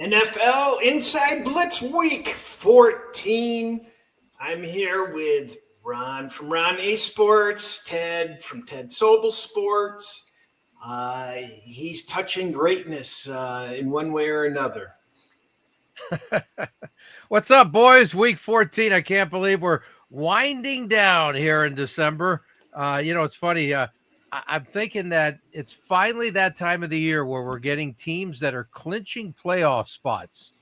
NFL Inside Blitz Week 14. I'm here with Ron from Ron A Sports, Ted from Ted Sobel Sports. He's touching greatness in one way or another. What's up, boys? Week 14. I can't believe we're winding down here in December. It's funny. I'm thinking that it's finally that time of the year where we're getting teams that are clinching playoff spots.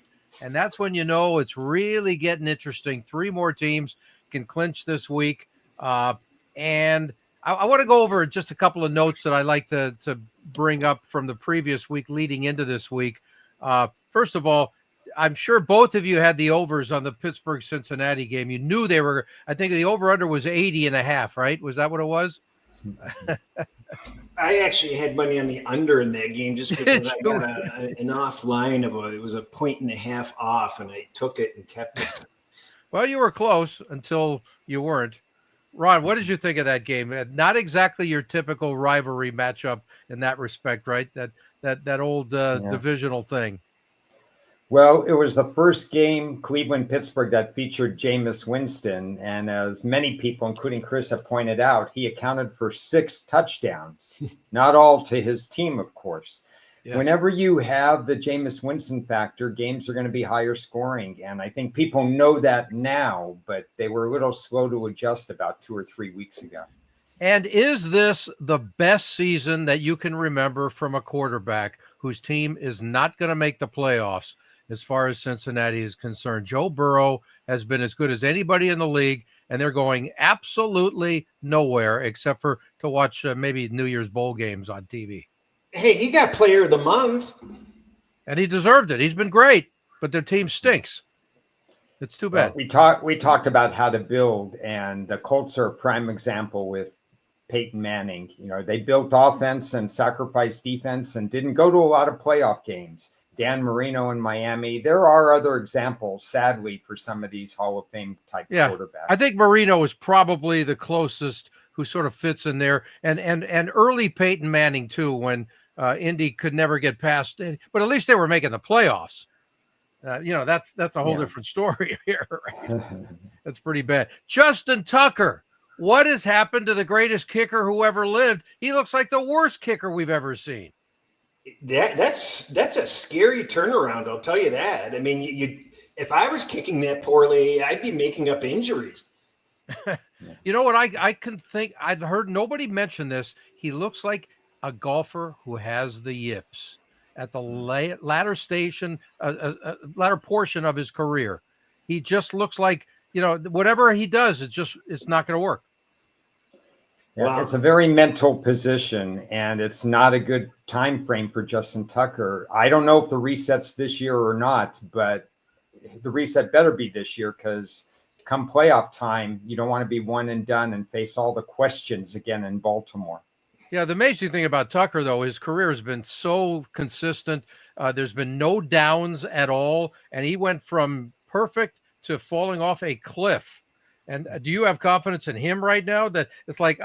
And that's when you know it's really getting interesting. 3 more teams can clinch this week. And I want to go over just a couple of notes that I like to bring up from the previous week leading into this week. First of all, I'm sure both of you had the overs on the Pittsburgh-Cincinnati game. You knew they were, I think the over-under was 80.5, right? Was that what it was? I actually had money on the under in that game just because I got an offline it was 1.5 off, and I took it and kept it. Well, you were close until you weren't. Ron, what did you think of that game? Not exactly your typical rivalry matchup in that respect, right? That old divisional thing. Well, it was the first game, Cleveland-Pittsburgh, that featured Jameis Winston. And as many people, including Cris, have pointed out, he accounted for 6 touchdowns, not all to his team, of course. Yes. Whenever you have the Jameis Winston factor, games are going to be higher scoring. And I think people know that now, but they were a little slow to adjust about 2 or 3 weeks ago. And is this the best season that you can remember from a quarterback whose team is not going to make the playoffs? As far as Cincinnati is concerned, Joe Burrow has been as good as anybody in the league, and they're going absolutely nowhere except for to watch maybe New Year's Bowl games on TV. Hey, he got Player of the Month. And he deserved it. He's been great, but their team stinks. It's too bad. Well, we talked about how to build, and the Colts are a prime example with Peyton Manning. You know, they built offense and sacrificed defense and didn't go to a lot of playoff games. Dan Marino in Miami. There are other examples, sadly, for some of these Hall of Fame type quarterbacks. I think Marino is probably the closest who sort of fits in there. And early Peyton Manning, too, when Indy could never get past it. But at least they were making the playoffs. That's a whole different story here. Right? That's pretty bad. Justin Tucker. What has happened to the greatest kicker who ever lived? He looks like the worst kicker we've ever seen. That's a scary turnaround, I'll tell you that. I mean, if I was kicking that poorly, I'd be making up injuries. You know what? I can think. I've heard nobody mention this. He looks like a golfer who has the yips at the latter portion of his career. He just looks like, whatever he does, it's not going to work. Yeah, wow. It's a very mental position, and it's not a good time frame for Justin Tucker. I don't know if the reset's this year or not, but the reset better be this year, because come playoff time, you don't want to be one and done and face all the questions again in Baltimore. Yeah, the amazing thing about Tucker, though, his career has been so consistent. There's been no downs at all, and he went from perfect to falling off a cliff. And do you have confidence in him right now that it's like,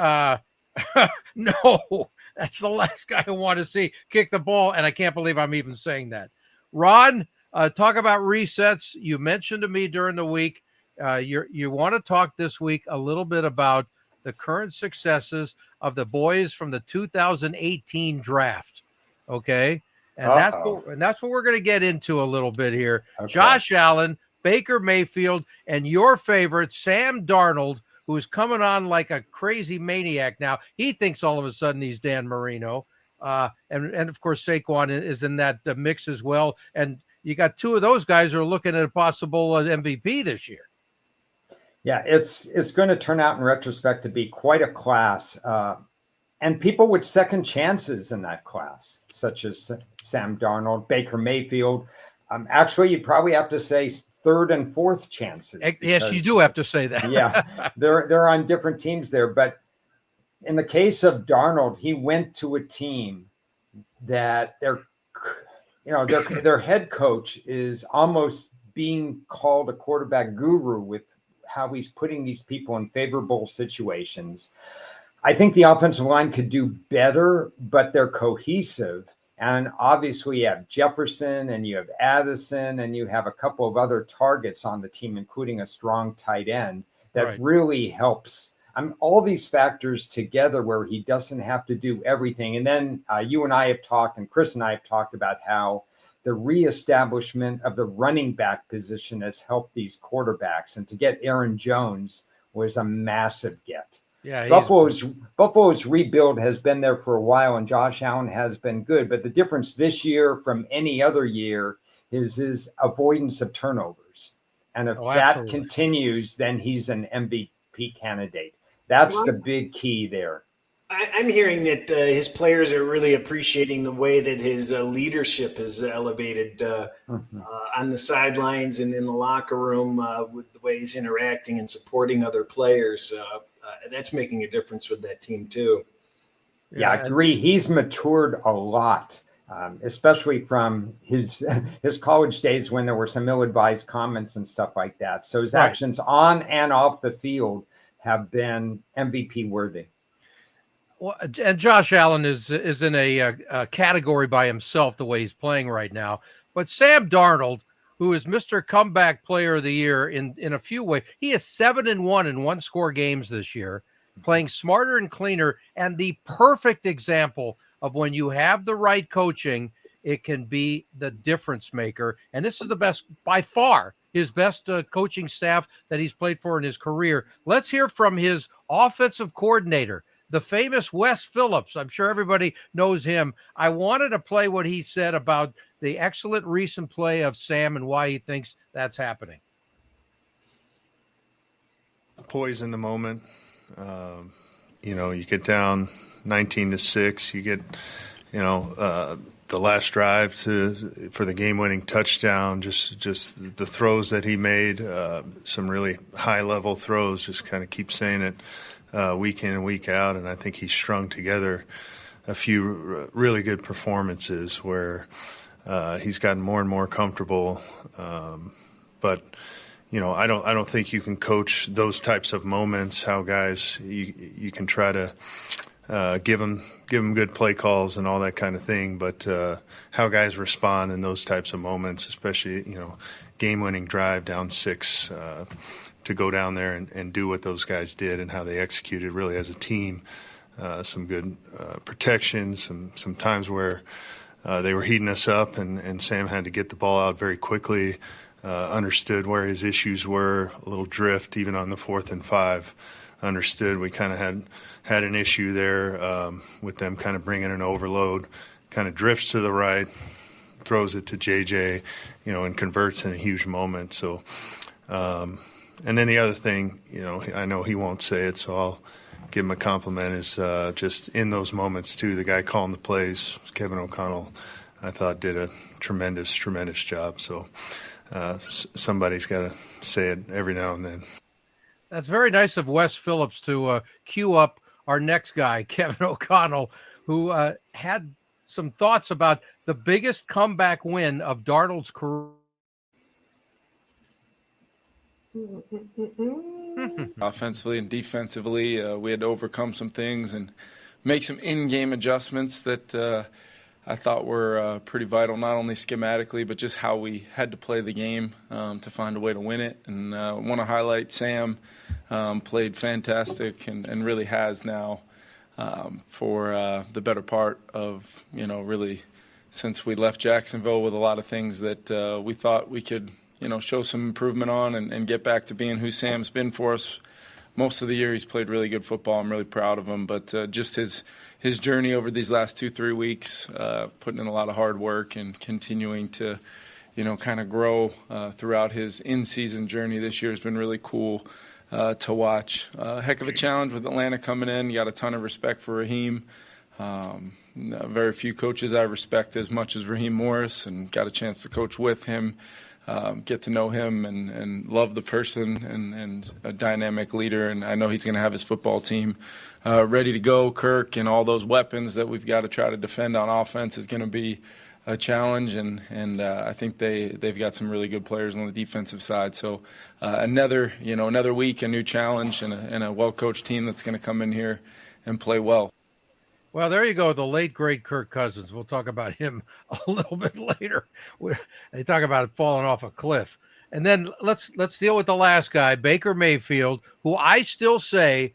no, that's the last guy I want to see kick the ball. And I can't believe I'm even saying that. Ron, talk about resets. You mentioned to me during the week, you want to talk this week a little bit about the current successes of the boys from the 2018 draft. Okay. And that's what we're going to get into a little bit here. Okay. Josh Allen, Baker Mayfield, and your favorite, Sam Darnold, who's coming on like a crazy maniac now. He thinks all of a sudden he's Dan Marino. And of course, Saquon is in that mix as well. And you got 2 of those guys who are looking at a possible MVP this year. Yeah, it's going to turn out in retrospect to be quite a class. And people with second chances in that class, such as Sam Darnold, Baker Mayfield. Actually, you probably have to say third and fourth chances. Yes, you do have to say that. Yeah, they're on different teams there. But in the case of Darnold, he went to a team that their head coach is almost being called a quarterback guru with how he's putting these people in favorable situations. I think the offensive line could do better, but they're cohesive. And obviously you have Jefferson and you have Addison and you have a couple of other targets on the team, including a strong tight end that really helps. All these factors together where he doesn't have to do everything. And then you and I have talked, and Cris and I have talked about how the reestablishment of the running back position has helped these quarterbacks. And to get Aaron Jones was a massive get. Yeah, Buffalo's rebuild has been there for a while, and Josh Allen has been good. But the difference this year from any other year is his avoidance of turnovers. And if that continues, then he's an MVP candidate. That's the big key there. I'm hearing that his players are really appreciating the way that his leadership is elevated on the sidelines and in the locker room with the way he's interacting and supporting other players. That's making a difference with that team too. Yeah, I agree. He's matured a lot, especially from his college days when there were some ill-advised comments and stuff like that. So his actions on and off the field have been MVP worthy. Well, and Josh Allen is in a category by himself the way he's playing right now. But Sam Darnold, who is Mr. Comeback Player of the Year in a few ways, he is 7-1 in one-score games this year, playing smarter and cleaner, and the perfect example of when you have the right coaching, it can be the difference maker. And this is the best, by far, his best coaching staff that he's played for in his career. Let's hear from his offensive coordinator, the famous Wes Phillips. I'm sure everybody knows him. I wanted to play what he said about the excellent recent play of Sam and why he thinks that's happening. Poise in the moment. You get down 19-6. You get, the last drive for the game-winning touchdown. Just the throws that he made. Some really high-level throws. Just kind of keep saying it week in and week out. And I think he strung together a few really good performances where he's gotten more and more comfortable. But I don't think you can coach those types of moments. How guys you can try to give them good play calls and all that kind of thing. But how guys respond in those types of moments, especially game-winning drive down 6, to go down there and do what those guys did and how they executed really as a team. Some good protection, some times where they were heating us up and Sam had to get the ball out very quickly. Understood where his issues were, a little drift even on the 4th and 5. Understood we kind of had an issue there with them kind of bringing an overload, kind of drifts to the right, throws it to JJ, and converts in a huge moment. So, and then the other thing, I know he won't say it, so I'll give him a compliment, is just in those moments too, the guy calling the plays, Kevin O'Connell, I thought did a tremendous job. So somebody's got to say it every now and then. That's very nice of Wes Phillips to cue up our next guy, Kevin O'Connell, who had some thoughts about the biggest comeback win of Darnold's career. Offensively and defensively, we had to overcome some things and make some in-game adjustments that I thought were pretty vital, not only schematically, but just how we had to play the game to find a way to win it. And I want to highlight Sam, played fantastic and really has now for the better part of, really since we left Jacksonville, with a lot of things that we thought we could, show some improvement on and get back to being who Sam's been for us. Most of the year he's played really good football. I'm really proud of him. But just his journey over these last 2-3 weeks, putting in a lot of hard work and continuing to, kind of grow throughout his in-season journey this year has been really cool to watch. Heck of a challenge with Atlanta coming in. You got a ton of respect for Raheem. Very few coaches I respect as much as Raheem Morris, and got a chance to coach with him. Get to know him and love the person and a dynamic leader. And I know he's going to have his football team ready to go. Kirk and all those weapons that we've got to try to defend on offense is going to be a challenge. And I think they've got some really good players on the defensive side. So another week, a new challenge, and a well-coached team that's going to come in here and play well. Well, there you go. The late great Kirk Cousins. We'll talk about him a little bit later. They talk about it falling off a cliff. And then let's deal with the last guy, Baker Mayfield, who I still say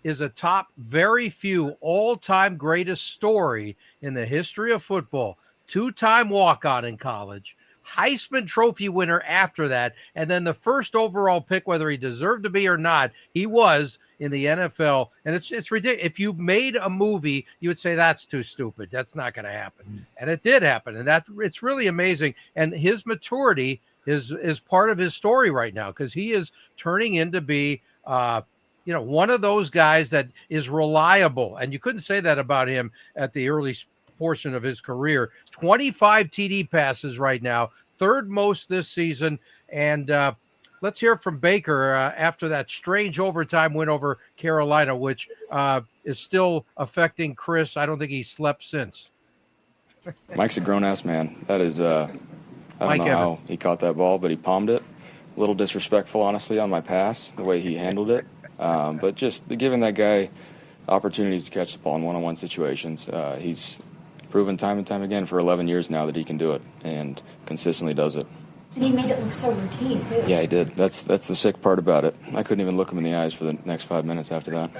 is a top very few all-time greatest story in the history of football. Two-time walk-on in college, Heisman Trophy winner after that, and then the first overall pick, whether he deserved to be or not, he was in the NFL. And it's ridiculous. If you made a movie, you would say that's too stupid. That's not going to happen. And it did happen. And it's really amazing. And his maturity is part of his story right now, because he is turning into be one of those guys that is reliable. And you couldn't say that about him at the early portion of his career. 25 TD passes right now, third most this season. And let's hear from Baker after that strange overtime win over Carolina, which is still affecting Cris. I don't think he's slept since. Mike's a grown-ass man. That is, I don't know how he caught that ball, but he palmed it. A little disrespectful, honestly, on my pass, the way he handled it. But just giving that guy opportunities to catch the ball in one-on-one situations. He's proven time and time again for 11 years now that he can do it, and consistently does it. And he made it look so routine, too. Yeah, he did. That's the sick part about it. I couldn't even look him in the eyes for the next 5 minutes after that.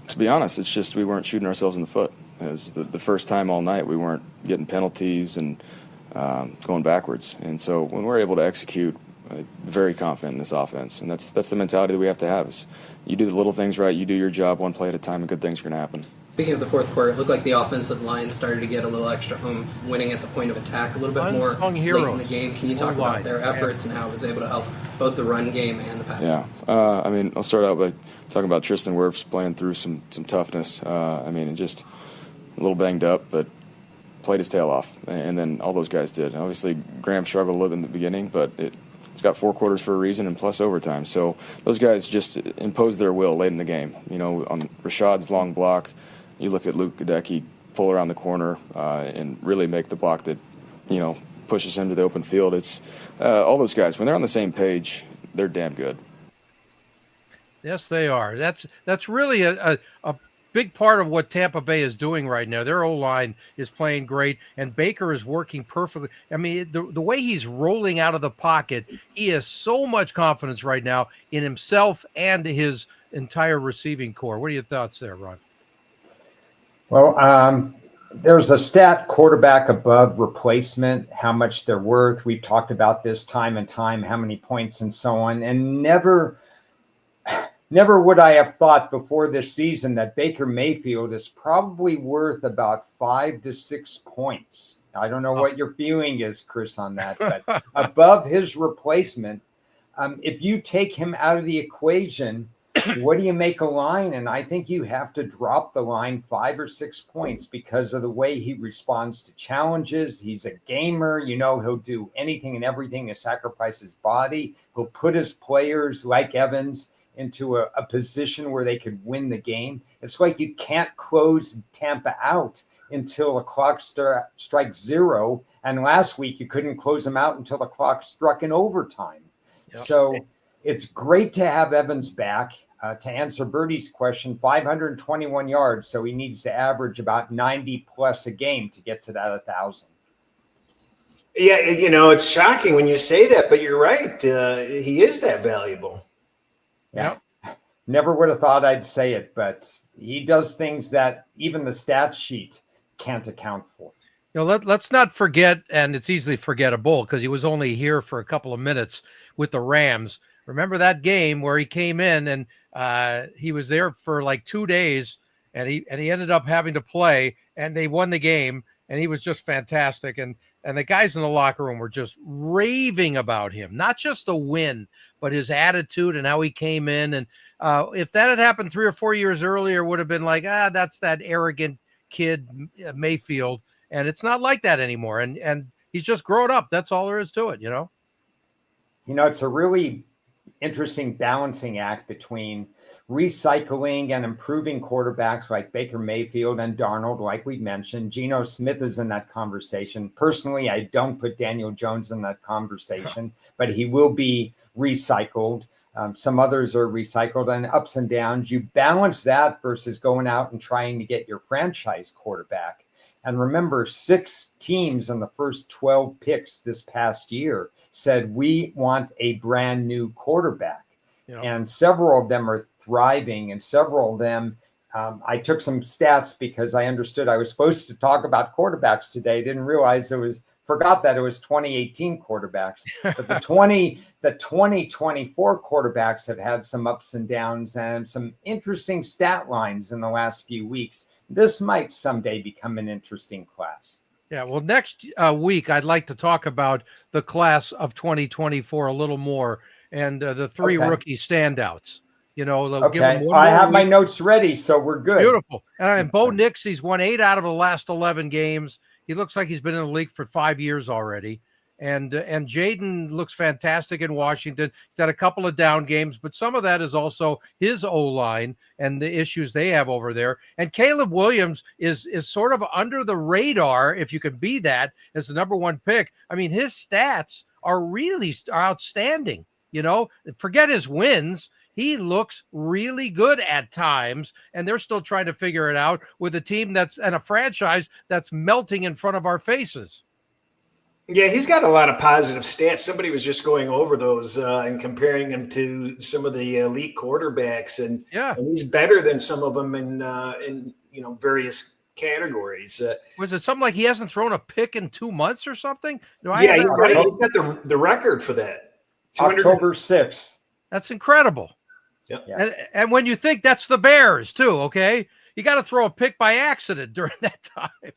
To be honest, it's just we weren't shooting ourselves in the foot. It was the first time all night we weren't getting penalties and going backwards. And so when we're able to execute, very confident in this offense. And that's the mentality that we have to have. Is you do the little things right, you do your job one play at a time, and good things are going to happen. Speaking of the fourth quarter, it looked like the offensive line started to get a little extra oomph, winning at the point of attack a little bit more late in the game. Can you talk about their efforts and how it was able to help both the run game and the pass game? Yeah. I'll start out by talking about Tristan Wirfs playing through some toughness. Just a little banged up, but played his tail off. And then all those guys did. Obviously, Graham struggled a little in the beginning, but it's got 4 quarters for a reason and plus overtime. So those guys just imposed their will late in the game. On Rashad's long block, you look at Luke Gadecki pull around the corner and really make the block that, pushes him to the open field. It's all those guys, when they're on the same page, they're damn good. Yes, they are. That's really a big part of what Tampa Bay is doing right now. Their O-line is playing great, and Baker is working perfectly. The way he's rolling out of the pocket, he has so much confidence right now in himself and his entire receiving core. What are your thoughts there, Ron? Well, there's a stat, quarterback above replacement, how much they're worth. We've talked about this time and time, how many points and so on. And never would I have thought before this season that Baker Mayfield is probably worth about 5 to 6 points. I don't know what your feeling is, Cris, on that, but above his replacement. If you take him out of the equation, what do you make a line? And I think you have to drop the line 5 or 6 points because of the way he responds to challenges. He's a gamer. He'll do anything and everything to sacrifice his body. He'll put his players like Evans into a position where they could win the game. It's like you can't close Tampa out until the clock strikes 0. And last week you couldn't close them out until the clock struck in overtime. Yep. So it's great to have Evans back. To answer Birdie's question, 521 yards. So he needs to average about 90 plus a game to get to that 1,000. Yeah, it's shocking when you say that, but you're right. He is that valuable. Yeah. Never would have thought I'd say it, but he does things that even the stat sheet can't account for. Let's not forget, and it's easily forgettable because he was only here for a couple of minutes with the Rams. Remember that game where he came in and he was there for like 2 days, and he ended up having to play, and they won the game, and he was just fantastic. And the guys in the locker room were just raving about him, not just the win, but his attitude and how he came in. And if that had happened 3 or 4 years earlier, would have been like, that's that arrogant kid Mayfield. And it's not like that anymore. And he's just grown up. That's all there is to it, It's a really interesting balancing act between recycling and improving quarterbacks like Baker Mayfield and Darnold, like we mentioned. Geno Smith is in that conversation. Personally, I don't put Daniel Jones in that conversation, but he will be recycled. Some others are recycled and ups and downs. You balance that versus going out and trying to get your franchise quarterback. And remember, 6 teams in the first 12 picks this past year said, we want a brand new quarterback. Yep. And several of them are thriving, and several of them, I took some stats because I understood I was supposed to talk about quarterbacks today. Didn't realize forgot that it was 2018 quarterbacks. But the 2024 quarterbacks have had some ups and downs and some interesting stat lines in the last few weeks. This might someday become an interesting class. Yeah, well, next week, I'd like to talk about the class of 2024 a little more and the 3 rookie standouts. You know, okay. I have my notes ready, so we're good. Beautiful. And Bo Nix, he's won 8 out of the last 11 games. He looks like he's been in the league for 5 years already. And Jaden looks fantastic in Washington. He's had a couple of down games, but some of that is also his O-line and the issues they have over there. And Caleb Williams is sort of under the radar, if you could be that, as the number 1 pick. I mean, his stats are really outstanding. You know, forget his wins. He looks really good at times, and they're still trying to figure it out with a team and a franchise that's melting in front of our faces. Yeah, he's got a lot of positive stats. Somebody was just going over those and comparing him to some of the elite quarterbacks, and he's better than some of them in various categories. Was it something like he hasn't thrown a pick in 2 months or something? He's got the record for that. October 6th. That's incredible. Yeah. And when you think that's the Bears too, okay, you got to throw a pick by accident during that time.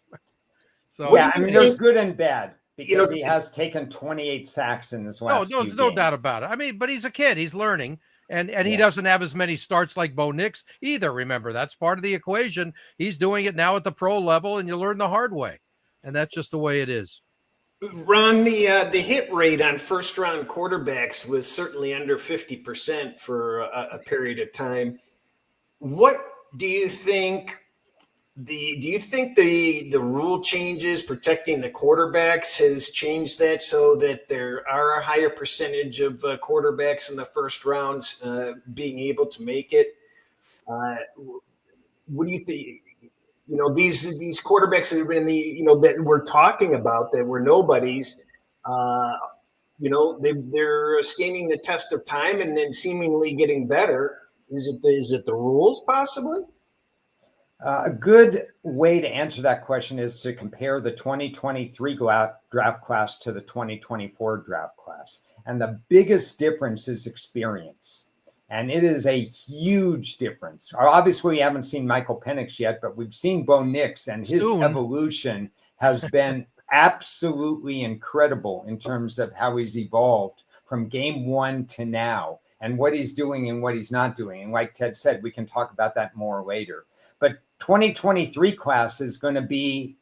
So yeah, I mean, there's good and bad. Because he has taken 28 sacks in this last few games. No doubt about it. I mean, but he's a kid. He's learning. And he doesn't have as many starts like Bo Nix either. Remember, that's part of the equation. He's doing it now at the pro level, and you learn the hard way. And that's just the way it is. Ron, the hit rate on first-round quarterbacks was certainly under 50% for a period of time. What do you think? Do you think the rule changes protecting the quarterbacks has changed that so that there are a higher percentage of quarterbacks in the first rounds being able to make it? What do you think? You know, these quarterbacks that have been that we're talking about that were nobodies. They're standing the test of time and then seemingly getting better. Is it the rules possibly? A good way to answer that question is to compare the 2023 draft class to the 2024 draft class. And the biggest difference is experience. And it is a huge difference. Obviously, we haven't seen Michael Penix yet, but we've seen Bo Nix, and his evolution has been absolutely incredible in terms of how he's evolved from game 1 to now and what he's doing and what he's not doing. And like Ted said, we can talk about that more later. But 2023 class is going to be,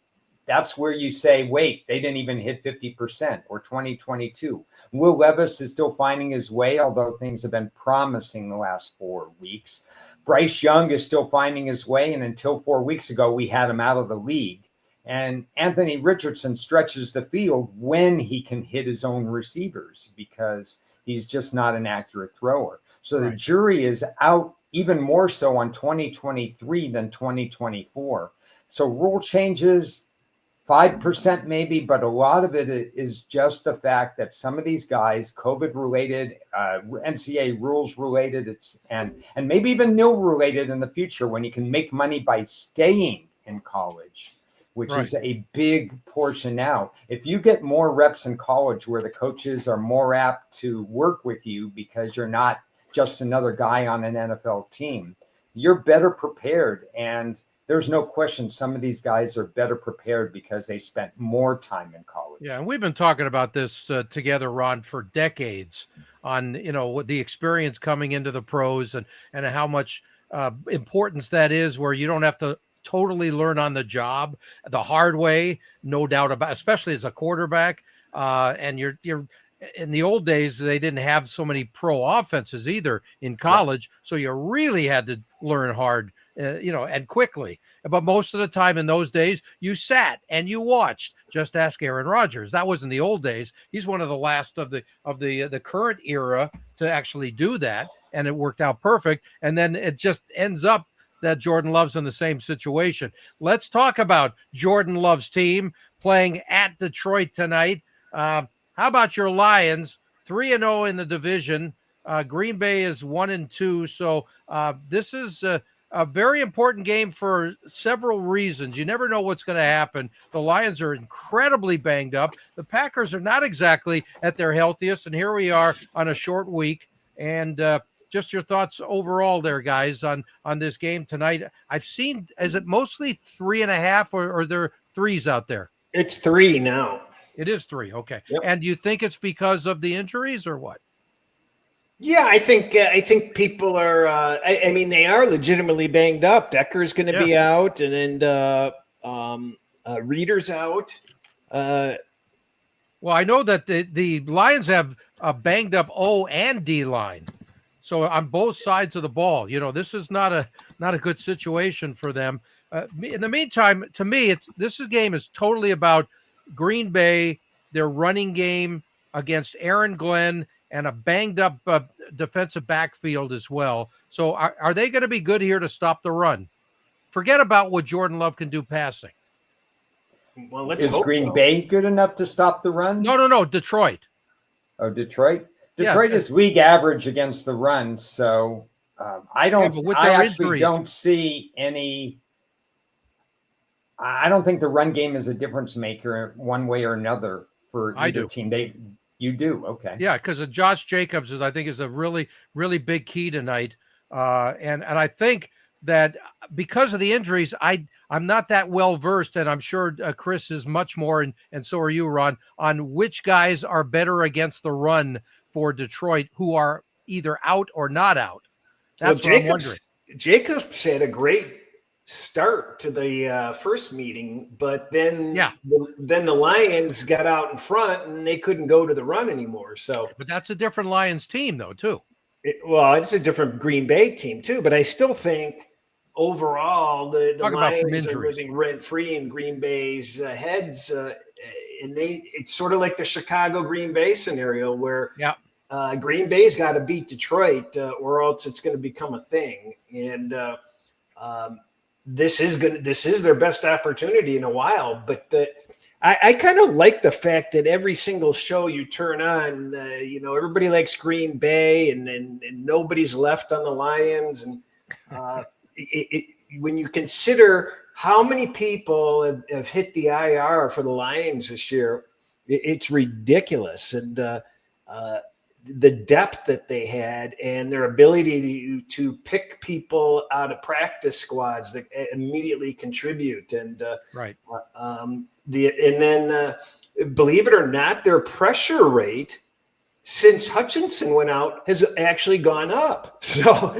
that's where you say, wait, they didn't even hit 50%, or 2022. Will Levis is still finding his way, although things have been promising the last 4 weeks. Bryce Young is still finding his way, and until 4 weeks ago, we had him out of the league. And Anthony Richardson stretches the field when he can hit his own receivers because he's just not an accurate thrower. So the jury is out even more so on 2023 than 2024. So rule changes, 5% maybe, but a lot of it is just the fact that some of these guys, COVID related, NCAA rules related, and maybe even nil related in the future when you can make money by staying in college, which is a big portion now. If you get more reps in college where the coaches are more apt to work with you because you're not just another guy on an NFL team, you're better prepared. And there's no question some of these guys are better prepared because they spent more time in college. Yeah, and we've been talking about this together, Ron, for decades on, the experience coming into the pros and how much importance that is, where you don't have to totally learn on the job the hard way, no doubt about, especially as a quarterback. And you're in the old days, they didn't have so many pro offenses either in college. So you really had to learn hard, and quickly. But most of the time in those days, you sat and you watched. Just ask Aaron Rodgers. That was in the old days. He's one of the last of the current era to actually do that. and it worked out perfect. And then it just ends up that Jordan Love's in the same situation. Let's talk about Jordan Love's team playing at Detroit tonight. How about your Lions? 3-0 in the division. Green Bay is 1-2. So this is a very important game for several reasons. You never know what's going to happen. The Lions are incredibly banged up. The Packers are not exactly at their healthiest, and here we are on a short week. And just your thoughts overall there, guys, on this game tonight. I've seen, is it mostly 3.5, or are there threes out there? It's 3 now. It is 3. Okay. Yep. And do you think it's because of the injuries or what? Yeah, I think people are. I mean, they are legitimately banged up. Decker's going to be out, and then Reeder's out. Well, I know that the Lions have a banged up O and D line, so on both sides of the ball. This is not a good situation for them. In the meantime, to me, this game is totally about Green Bay, their running game against Aaron Glenn, and a banged up defensive backfield as well. So are they going to be good here to stop the run? Forget about what Jordan Love can do passing. Well, let's Is hope Green so. Bay good enough to stop the run? No, Detroit. Oh, Detroit. Detroit is league average against the run, so I actually don't see any. I don't think the run game is a difference maker one way or another for either team. You do, okay? Yeah, because Josh Jacobs is a really, really big key tonight, and I think that because of the injuries, I'm not that well versed, and I'm sure Cris is much more, and so are you, Ron, on which guys are better against the run for Detroit, who are either out or not out. That's what I'm wondering. Jacobs had a great start to the first meeting, but then the Lions got out in front and they couldn't go to the run anymore. So, but that's a different Lions team, though, too. It's a different Green Bay team too. But I still think overall the Lions are living rent free in Green Bay's heads, and it's sort of like the Chicago Green Bay scenario where Green Bay's got to beat Detroit or else it's going to become a thing. And this is their best opportunity in a while. But I kind of like the fact that every single show you turn on, everybody likes Green Bay and nobody's left on the Lions. And when you consider how many people have hit the IR for the Lions this year, it's ridiculous. And the depth that they had and their ability to pick people out of practice squads that immediately contribute. And believe it or not, their pressure rate since Hutchinson went out has actually gone up. So,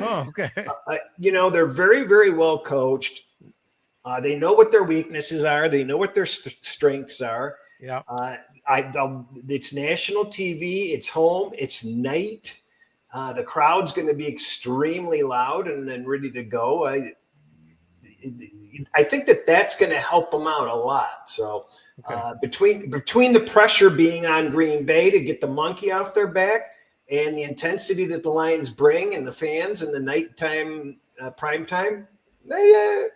they're very, very well coached. They know what their weaknesses are. They know what their strengths are. Yeah. It's national TV. It's home. It's night. The crowd's going to be extremely loud and ready to go. I think that's going to help them out a lot. So between the pressure being on Green Bay to get the monkey off their back and the intensity that the Lions bring and the fans and the nighttime prime time, I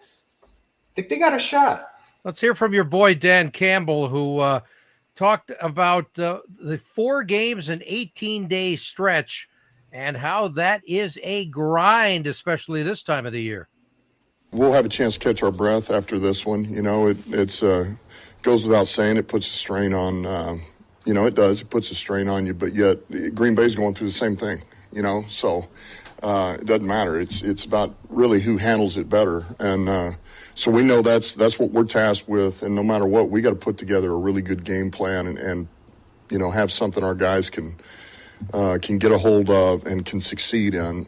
think they got a shot. Let's hear from your boy Dan Campbell, who talked about the 4 games in 18-day stretch and how that is a grind, especially this time of the year. We'll have a chance to catch our breath after this one. It's goes without saying, it puts a strain on, it does. It puts a strain on you, but yet Green Bay's going through the same thing, so it doesn't matter. It's about really who handles it better. And so we know that's what we're tasked with. And no matter what, we got to put together a really good game plan and have something our guys can get a hold of and can succeed in.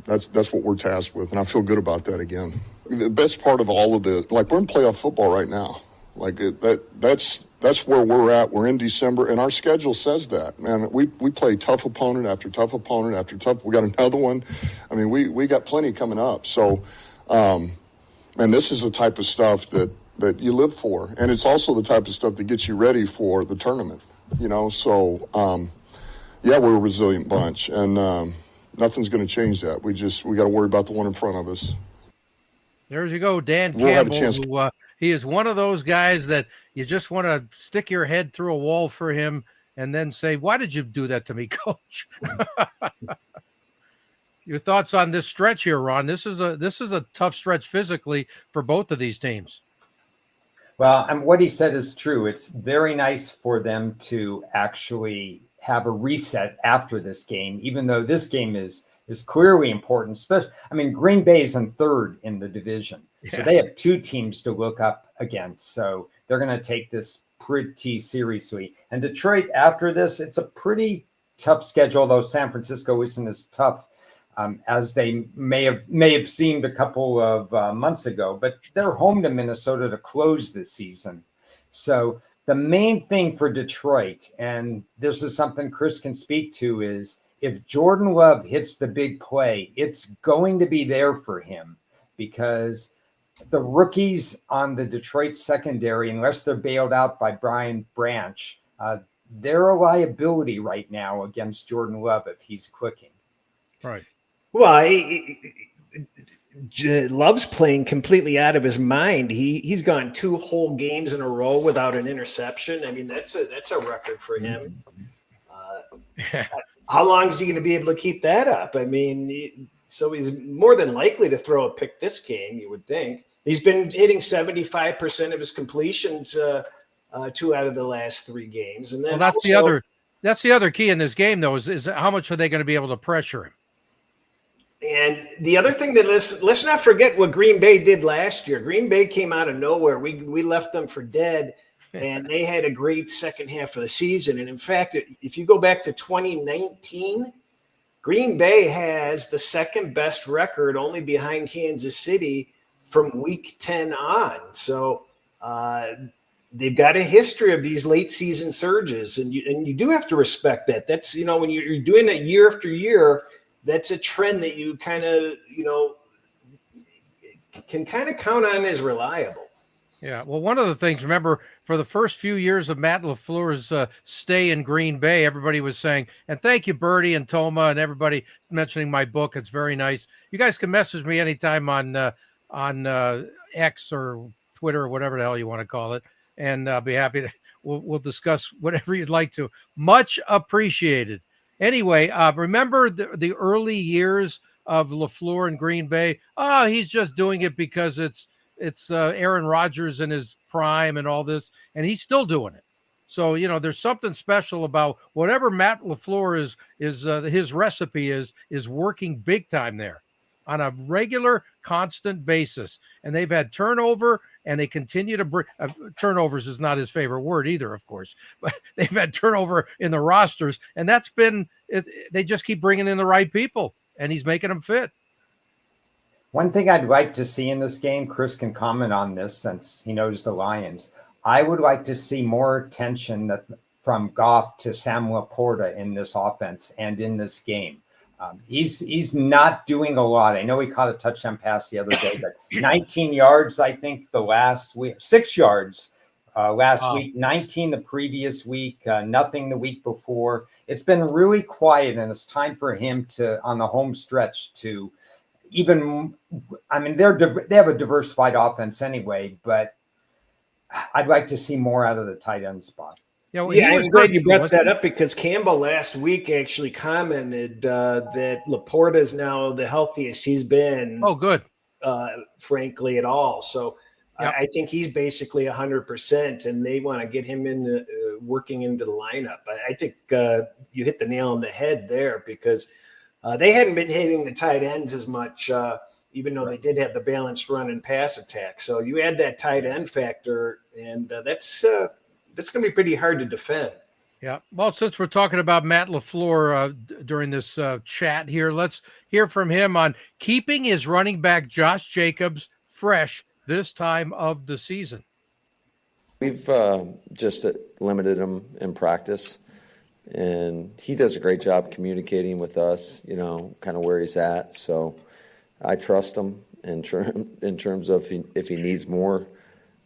That's what we're tasked with. And I feel good about that again. The best part of all of this, we're in playoff football right now. That's where we're at. We're in December, and our schedule says that. Man, we play tough opponent after tough opponent after tough. We got another one. I mean, we got plenty coming up. So, and this is the type of stuff that you live for, and it's also the type of stuff that gets you ready for the tournament. So, we're a resilient bunch, and Nothing's going to change that. We got to worry about the one in front of us. There you go, Dan We'll have a Campbell, chance. who he is one of those guys that you just want to stick your head through a wall for him and then say, why did you do that to me, Coach? Your thoughts on this stretch here, Ron? This is a tough stretch physically for both of these teams. Well, and what he said is true. It's very nice for them to actually have a reset after this game, even though this game is clearly important. Especially, I mean, Green Bay is in third in the division, so they have two teams to look up against. So they're going to take this pretty seriously. And Detroit, after this, it's a pretty tough schedule, though San Francisco isn't as tough as they may have seemed a couple of months ago. But they're home to Minnesota to close this season. So the main thing for Detroit, and this is something Cris can speak to, is if Jordan Love hits the big play, it's going to be there for him, because the rookies on the Detroit secondary, unless they're bailed out by Brian Branch, they're a liability right now against Jordan Love if he's clicking. Right. Well, Love's playing completely out of his mind. He's gone 2 whole games in a row without an interception. I mean, that's a record for him. How long is he going to be able to keep that up? I mean, so he's more than likely to throw a pick this game, you would think. He's been hitting 75% of his completions 2 out of the last 3 games. And then that's the other key in this game, though, is how much are they going to be able to pressure him? And the other thing that let's not forget what Green Bay did last year. Green Bay came out of nowhere. We left them for dead, and they had a great second half of the season. And in fact, if you go back to 2019, Green Bay has the second best record, only behind Kansas City, from week 10 on. So they've got a history of these late season surges, and you do have to respect that. That's, when you're doing that year after year, that's a trend that you kind of, can kind of count on as reliable. Yeah. Well, one of the things, remember, for the first few years of M.LaFleur's stay in Green Bay, everybody was saying, and thank you, Bertie and Toma, and everybody mentioning my book. It's very nice. You guys can message me anytime on X or Twitter or whatever the hell you want to call it, and I'll be happy to. We'll discuss whatever you'd like to. Much appreciated. Anyway, remember the early years of LaFleur in Green Bay? Oh, he's just doing it because it's Aaron Rodgers in his prime and all this, and he's still doing it. So, there's something special about whatever M.LaFleur is his recipe is working big time there on a regular, constant basis. And they've had turnover, and they continue to bring turnovers is not his favorite word either, of course, but they've had turnover in the rosters, and that's been they just keep bringing in the right people, and he's making them fit. One thing I'd like to see in this game, Cris can comment on this since he knows the Lions. I would like to see more attention from Goff to Sam Laporta in this offense and in this game. He's not doing a lot. I know he caught a touchdown pass the other day, but 19 yards, I think, the last week, 6 yards last week, 19 the previous week, nothing the week before. It's been really quiet, and it's time for him to, on the home stretch, to even, I mean, they have a diversified offense anyway, but I'd like to see more out of the tight end spot. I'm glad you brought that up, because Campbell last week actually commented that Laporta is now the healthiest he's been. Oh, good. Frankly, at all. So yep. I think he's basically 100%, and they want to get him in working into the lineup. I think you hit the nail on the head there, because they hadn't been hitting the tight ends as much, even though they did have the balanced run and pass attack. So you add that tight end factor, and that's going to be pretty hard to defend. Yeah. Well, since we're talking about M.LaFleur during this chat here, let's hear from him on keeping his running back Josh Jacobs fresh this time of the season. We've just limited him in practice, and he does a great job communicating with us, kind of where he's at. So I trust him in terms of if he needs more,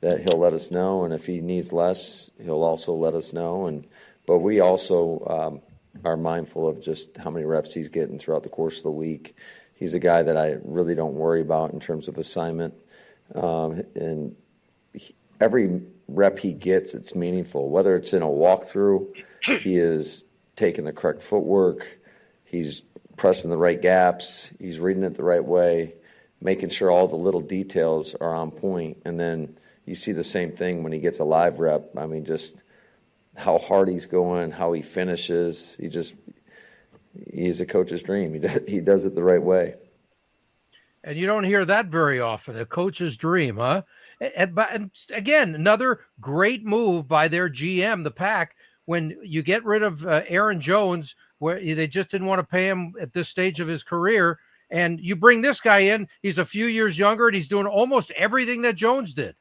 that he'll let us know, and if he needs less, he'll also let us know. But we also are mindful of just how many reps he's getting throughout the course of the week. He's a guy that I really don't worry about in terms of assignment. And every rep he gets, it's meaningful. Whether it's in a walkthrough, he is taking the correct footwork, he's pressing the right gaps, he's reading it the right way, making sure all the little details are on point. And then you see the same thing when he gets a live rep. I mean, just how hard he's going, how he finishes. He's a coach's dream. He does it the right way. And you don't hear that very often, a coach's dream, huh? And again, another great move by their GM, the Pack, when you get rid of Aaron Jones, where they just didn't want to pay him at this stage of his career, and you bring this guy in, he's a few years younger, and he's doing almost everything that Jones did.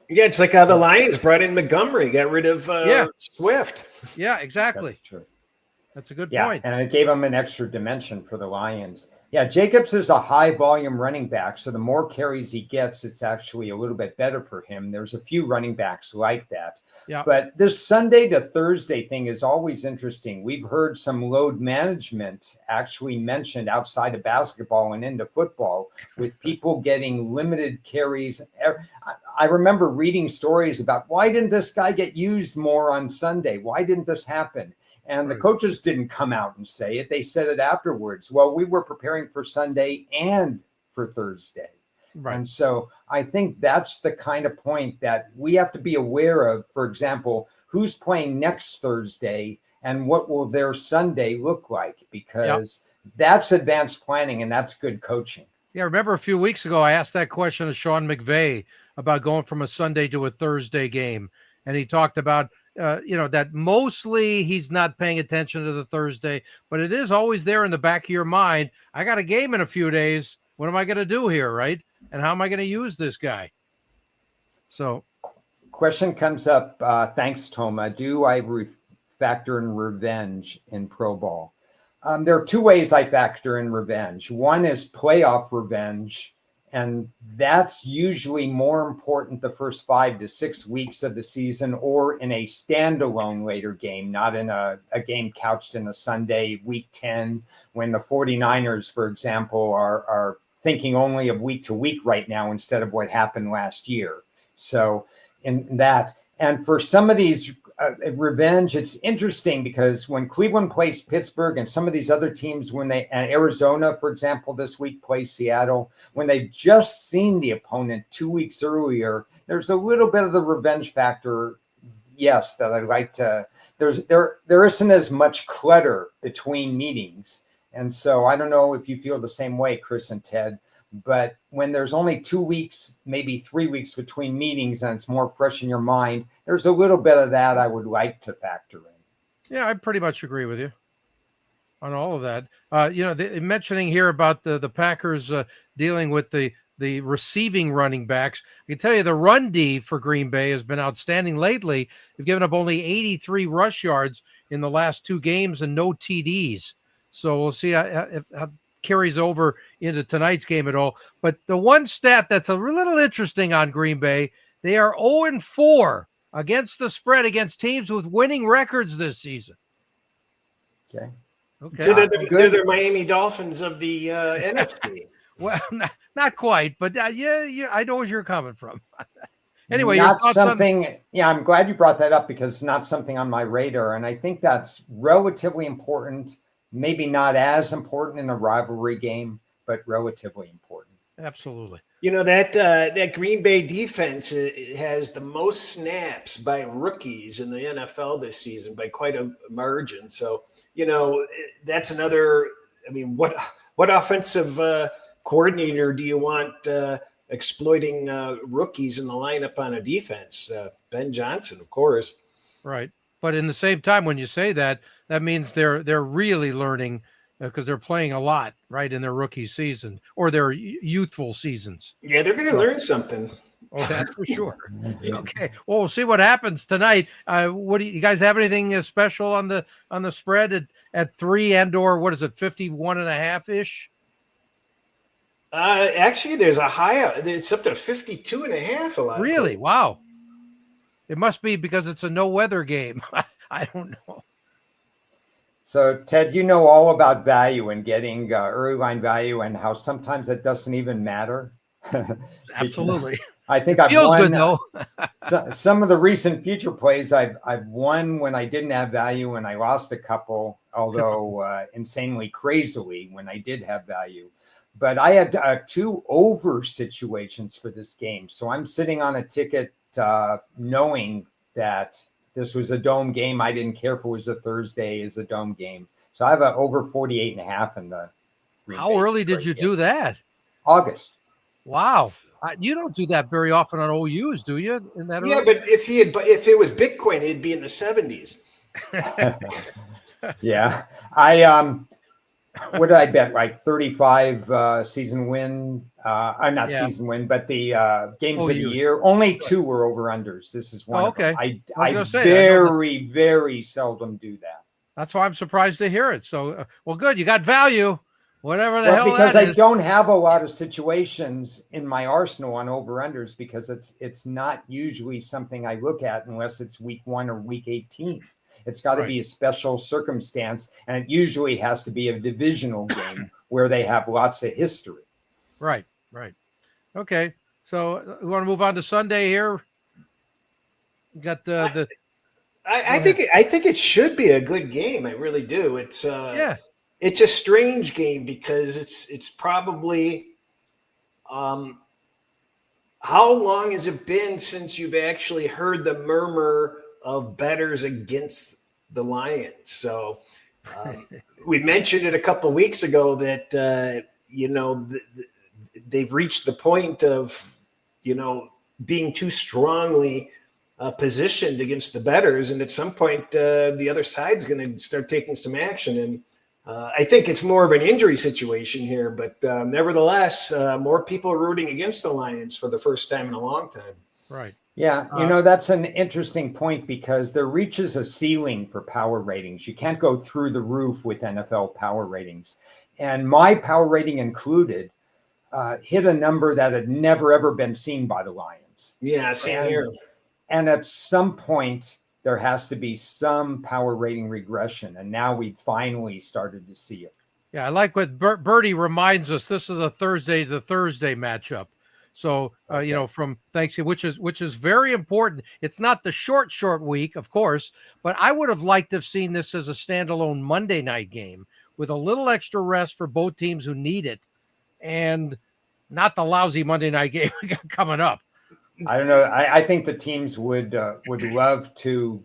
Yeah, it's like how the Lions brought in Montgomery, got rid of Swift. Yeah, exactly. That's true. That's a good Yeah, point. and it gave him an extra dimension for the Lions. Yeah, Jacobs is a high volume running back, so the more carries he gets, it's actually a little bit better for him. There's a few running backs like that. Yeah. But this Sunday to Thursday thing is always interesting. We've heard some load management actually mentioned outside of basketball and into football, with people getting limited carries. I remember reading stories about, why didn't this guy get used more on Sunday? Why didn't this happen? And the coaches didn't come out and say it. They said it afterwards. Well, we were preparing for Sunday and for Thursday. Right. And so I think that's the kind of point that we have to be aware of. For example, who's playing next Thursday and what will their Sunday look like? Because that's advanced planning and that's good coaching. Yeah, remember a few weeks ago, I asked that question of Sean McVay about going from a Sunday to a Thursday game. And he talked about, that mostly he's not paying attention to the Thursday, but it is always there in the back of your mind. I got a game in a few days. What am I going to do here, right? And how am I going to use this guy? So, question comes up. Thanks, Toma. Do I factor in revenge in pro ball? There are two ways I factor in revenge. One is playoff revenge, and that's usually more important the first 5 to 6 weeks of the season, or in a standalone later game, not in a game couched in a Sunday, week 10, when the 49ers, for example, are thinking only of week to week right now instead of what happened last year. So in that, and for some of these revenge, it's interesting because when Cleveland plays Pittsburgh and some of these other teams, and Arizona, for example, this week plays Seattle, when they've just seen the opponent 2 weeks earlier, there's a little bit of the revenge factor. Yes, that I'd like to. There isn't as much clutter between meetings, and so I don't know if you feel the same way, Cris and Ted. But when there's only 2 weeks, maybe 3 weeks between meetings, and it's more fresh in your mind, there's a little bit of that I would like to factor in. Yeah, I pretty much agree with you on all of that. Mentioning here about the Packers dealing with the receiving running backs, I can tell you the run D for Green Bay has been outstanding lately. They've given up only 83 rush yards in the last 2 games and no TDs. So we'll see if carries over into tonight's game at all. But the one stat that's a little interesting on Green Bay, they are 0-4 against the spread against teams with winning records this season. Okay. So they're the Miami Dolphins of the NFC. Well, not quite, but yeah, I know where you're coming from. Anyway, not something. Yeah, I'm glad you brought that up because it's not something on my radar, and I think that's relatively important. Maybe not as important in a rivalry game, but relatively important. Absolutely. That Green Bay defense has the most snaps by rookies in the NFL this season by quite a margin. So, that's another. I mean, what offensive coordinator do you want exploiting rookies in the lineup on a defense? Ben Johnson, of course. Right. But in the same time, when you say that, that means they're really learning because they're playing a lot, right, in their rookie season or their youthful seasons. Yeah, they're going to learn something. Oh, that's for sure. Okay. Well, we'll see what happens tonight. What do you guys have anything special on the spread at 3 and/or what is it, 51.5 ish? Actually, there's a high. It's up to 52.5. A lot. Really? Wow. It must be because it's a no weather game. I don't know. So, Ted, you know all about value and getting early line value and how sometimes it doesn't even matter. Absolutely. I think it feels good, though. some of the recent future plays I've won when I didn't have value, and I lost a couple, although insanely crazily when I did have value. But I had 2 over situations for this game. So I'm sitting on a ticket knowing that this was a dome game. I didn't care if it was a Thursday as a dome game. So I have an over 48.5 in the How early did you do that? August. Wow. You don't do that very often on OUs, do you? In that yeah, but if it was Bitcoin, it'd be in the 70s. Yeah. What did I bet? Like 35 season win. I'm not season win, but the games of the year. Only 2 were over unders. This is one. Okay. Of them. I very seldom do that. That's why I'm surprised to hear it. So, well, good. You got value. Whatever the hell because that I is. don't have a lot of situations in my arsenal on over-unders because it's not usually something I look at unless it's week 1 or week 18. It's got to be a special circumstance, and it usually has to be a divisional game where they have lots of history. Right. Okay, so we want to move on to Sunday here. We got the. I think it should be a good game. I really do. It's It's a strange game because it's probably how long has it been since you've actually heard the murmur of bettors against the Lions? So we mentioned it a couple of weeks ago that they've reached the point of being too strongly positioned against the bettors, and at some point the other side's going to start taking some action. And I think it's more of an injury situation here, but nevertheless, more people are rooting against the Lions for the first time in a long time. Right. Yeah, that's an interesting point because there reaches a ceiling for power ratings. You can't go through the roof with NFL power ratings. And my power rating included hit a number that had never, ever been seen by the Lions. Yeah, same here. And at some point, there has to be some power rating regression. And now we've finally started to see it. Yeah, I like what Bertie reminds us. This is a Thursday to Thursday matchup. So, from Thanksgiving, which is very important. It's not the short week, of course, but I would have liked to have seen this as a standalone Monday night game with a little extra rest for both teams who need it and not the lousy Monday night game we got coming up. I don't know. I think the teams would love to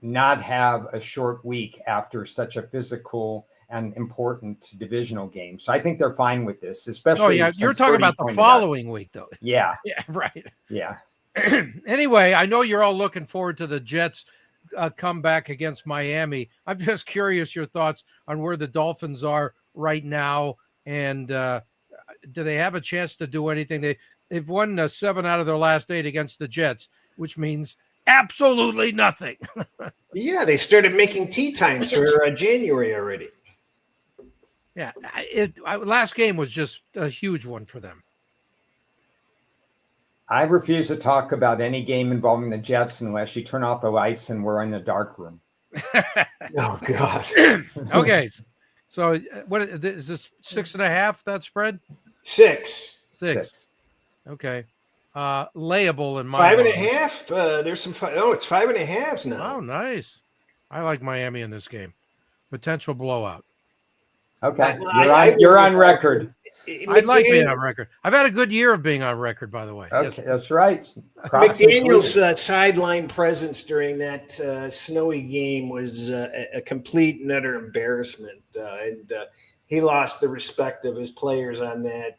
not have a short week after such a physical and important divisional game. So I think they're fine with this, especially. You're talking about the following week, though. Yeah. Yeah, right. Yeah. Anyway, I know you're all looking forward to the Jets comeback against Miami. I'm just curious your thoughts on where the Dolphins are right now, and do they have a chance to do anything? They've won 7 out of their last 8 against the Jets, which means absolutely nothing. Yeah, they started making tee times for January already. Yeah, last game was just a huge one for them. I refuse to talk about any game involving the Jets unless you turn off the lights and we're in a dark room. Oh, God. Okay. So what is this, 6.5, that spread? 6. Okay. Layable in my 5.5. There's some. It's 5.5 now. Oh, nice. I like Miami in this game. Potential blowout. Okay, you're on record. I'd like being on record. I've had a good year of being on record, by the way. Okay, yes. That's right. McDaniel's sideline presence during that snowy game was a complete and utter embarrassment, and he lost the respect of his players on that.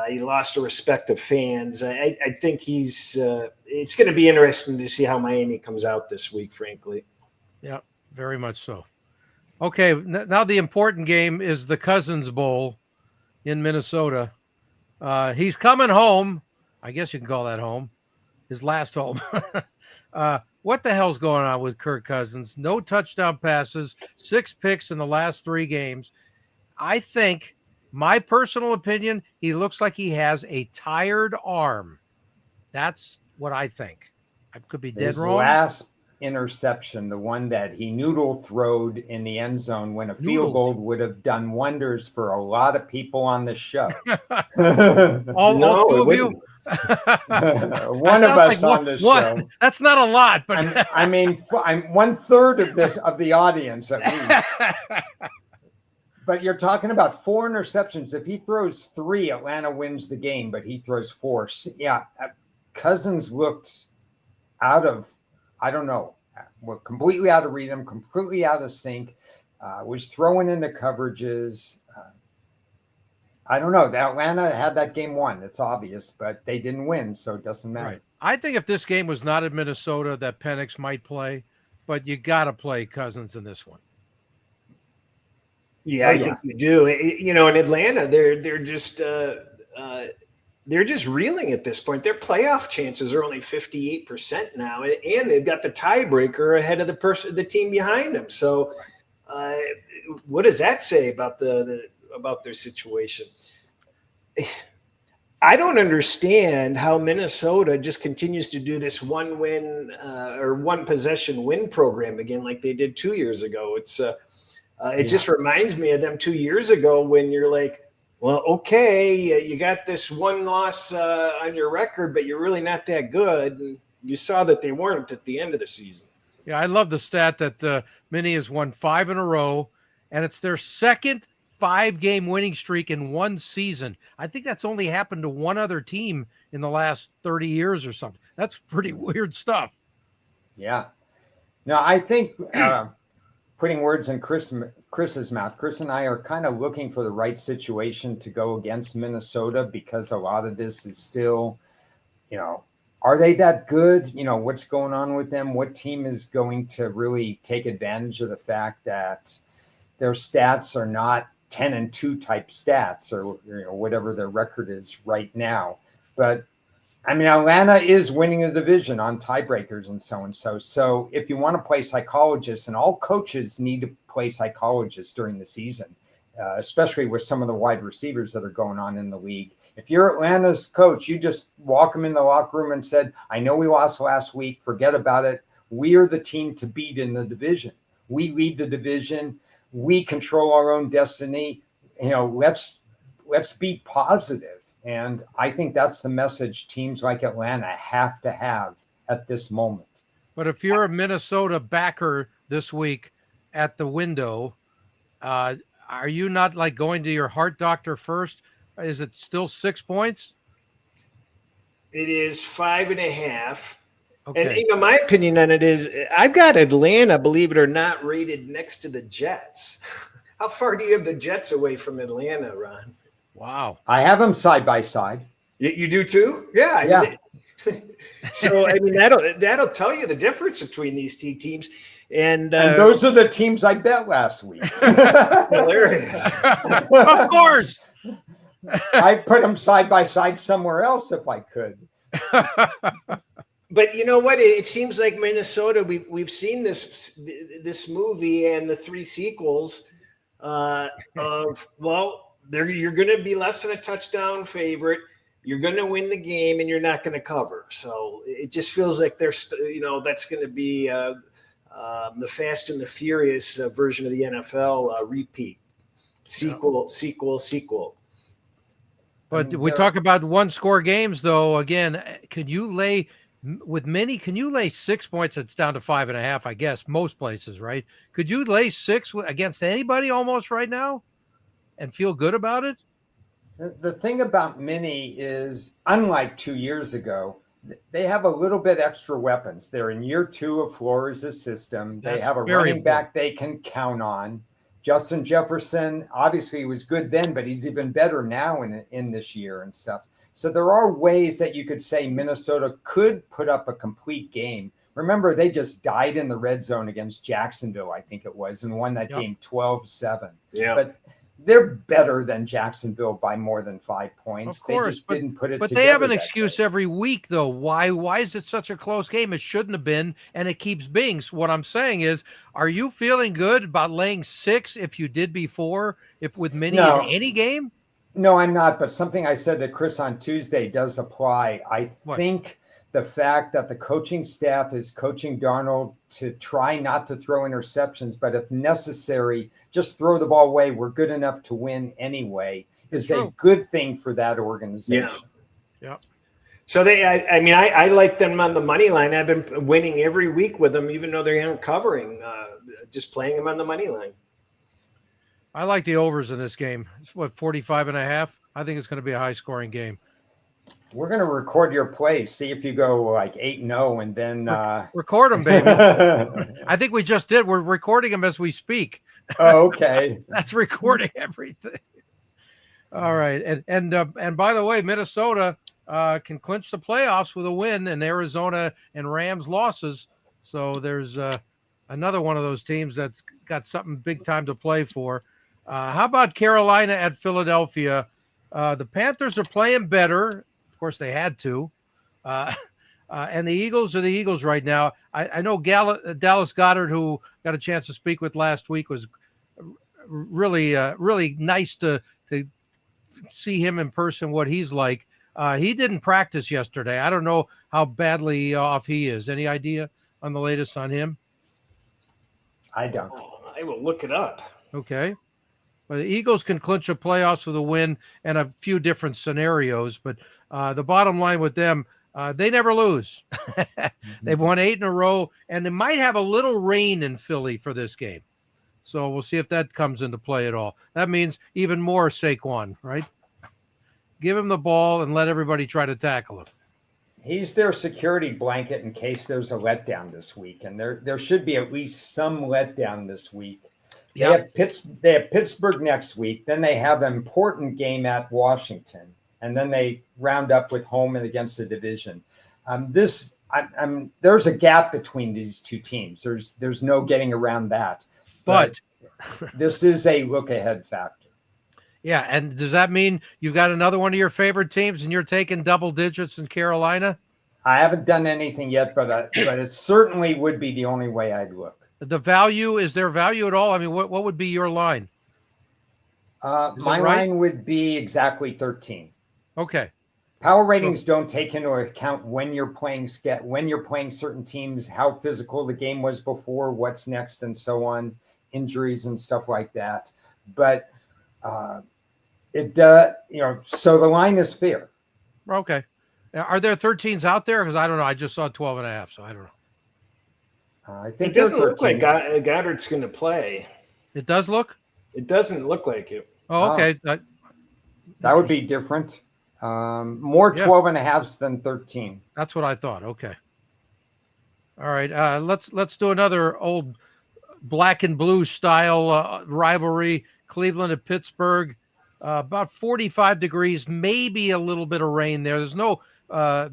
He lost the respect of fans. I think it's going to be interesting to see how Miami comes out this week, frankly. Yeah, very much so. Okay, now the important game is the Cousins Bowl in Minnesota. He's coming home. I guess you can call that home. His last home. What the hell's going on with Kirk Cousins? No touchdown passes, 6 picks in the last 3 games. I think, my personal opinion, he looks like he has a tired arm. That's what I think. I could be dead wrong. interception, the one that he noodle throwed in the end zone when a field goal would have done wonders for a lot of people on the show. all two of you? One of us on the show. That's not a lot, but I'm 1/3 of the audience at least. But you're talking about 4 interceptions. If he throws 3, Atlanta wins the game, but he throws 4. Yeah, Cousins looked out of, I don't know, completely out of rhythm, completely out of sync, was throwing into coverages. I don't know. Atlanta had that game won. It's obvious, but they didn't win, so it doesn't matter. Right. I think if this game was not in Minnesota, that Penix might play, but you got to play Cousins in this one. Yeah, I think you do. In Atlanta, they're just reeling at this point. Their playoff chances are only 58% now, and they've got the tiebreaker ahead of the team behind them. So, what does that say about about their situation? I don't understand how Minnesota just continues to do this one win or one possession win program again, like they did 2 years ago. It just reminds me of them 2 years ago when you're like, well, okay, you got this one loss on your record, but you're really not that good. And you saw that they weren't at the end of the season. Yeah, I love the stat that Minnie has won 5 in a row, and it's their second 5-game winning streak in one season. I think that's only happened to one other team in the last 30 years or something. That's pretty weird stuff. Yeah. No, I think putting words in Chris's mouth, Cris and I are kind of looking for the right situation to go against Minnesota because a lot of this is still, are they that good? What's going on with them? What team is going to really take advantage of the fact that their stats are not 10-2 type stats or whatever their record is right now? But Atlanta is winning the division on tiebreakers and so and so. So if you want to play psychologists, and all coaches need to play psychologists during the season, especially with some of the wide receivers that are going on in the league. If you're Atlanta's coach, you just walk them in the locker room and said, I know we lost last week. Forget about it. We are the team to beat in the division. We lead the division. We control our own destiny. Let's be positive. And I think that's the message teams like Atlanta have to have at this moment. But if you're a Minnesota backer this week at the window, are you not like going to your heart doctor first? Is it still 6 points? It is 5.5. Okay. And my opinion on it is I've got Atlanta, believe it or not, rated next to the Jets. How far do you have the Jets away from Atlanta, Ron? Wow. I have them side by side. You do too? Yeah. So that'll tell you the difference between these two teams. And those are the teams I bet last week. Hilarious. Of course. I'd put them side by side somewhere else if I could. But you know what? It seems like Minnesota. We've seen this movie and the 3 sequels of you're going to be less than a touchdown favorite. You're going to win the game, and you're not going to cover. So it just feels like there's that's going to be the Fast and the Furious version of the NFL repeat sequel. But we talk about 1-score games, though. Again, can you lay 6 points? It's down to 5.5, I guess, most places, right? Could you lay 6 against anybody almost right now and feel good about it? The thing about Minnie is, unlike 2 years ago, they have a little bit extra weapons. They're in year 2 of Flores' system. They have a running back they can count on. Justin Jefferson obviously was good then, but he's even better now in this year and stuff. So there are ways that you could say Minnesota could put up a complete game. Remember, they just died in the red zone against Jacksonville, I think it was, and won that game 12-7. Yeah. But they're better than Jacksonville by more than 5 points. Of course, they just didn't put it together. But they have an excuse every week, though. Why is it such a close game? It shouldn't have been, and it keeps being. So what I'm saying is, are you feeling good about laying 6 if you did before, with Minnie in any game? No, I'm not. But something I said to Cris on Tuesday does apply. I think the fact that the coaching staff is coaching Darnold to try not to throw interceptions, but if necessary, just throw the ball away. We're good enough to win anyway, is a good thing for that organization. Yeah. So I like them on the money line. I've been winning every week with them, even though they aren't covering, just playing them on the money line. I like the overs in this game. It's 45.5. I think it's going to be a high scoring game. We're going to record your plays. See if you go like 8-0 and then record them, baby. I think we just did. We're recording them as we speak. Oh, okay. That's recording everything. All right. And by the way, Minnesota can clinch the playoffs with a win, and Arizona and Rams losses. So there's another one of those teams that's got something big time to play for. How about Carolina at Philadelphia? The Panthers are playing better. Of course, they had to. And the Eagles are the Eagles right now. I know Dallas Goedert, who got a chance to speak with last week, was really nice to see him in person, what he's like. He didn't practice yesterday. I don't know how badly off he is. Any idea on the latest on him? I don't. I will look it up. Okay. Well, the Eagles can clinch a playoffs with a win and a few different scenarios, but the bottom line with them, they never lose. They've won 8 in a row, and they might have a little rain in Philly for this game. So we'll see if that comes into play at all. That means even more Saquon, right? Give him the ball and let everybody try to tackle him. He's their security blanket in case there's a letdown this week, and there should be at least some letdown this week. Yep. They have Pittsburgh next week. Then they have an important game at Washington, and then they round up with home and against the division. There's a gap between these two teams. There's no getting around that. But this is a look ahead factor. Yeah, and does that mean you've got another one of your favorite teams and you're taking double digits in Carolina? I haven't done anything yet, but it certainly would be the only way I'd look. The value, is there value at all? I mean, what would be your line? My line would be exactly 13. Okay. Power ratings don't take into account when you're playing certain teams, how physical the game was before, what's next, and so on, injuries and stuff like that. But it so the line is fair. Okay. Are there 13s out there? Because I don't know. I just saw 12.5, so I don't know. I think it doesn't look like Goddard's going to play. It does look? It doesn't look like it. Oh, okay. That would be different. More 12.5s than 13. That's what I thought. Okay. All right. Let's do another old black and blue style rivalry. Cleveland at Pittsburgh. About 45 degrees, maybe a little bit of rain there. There's no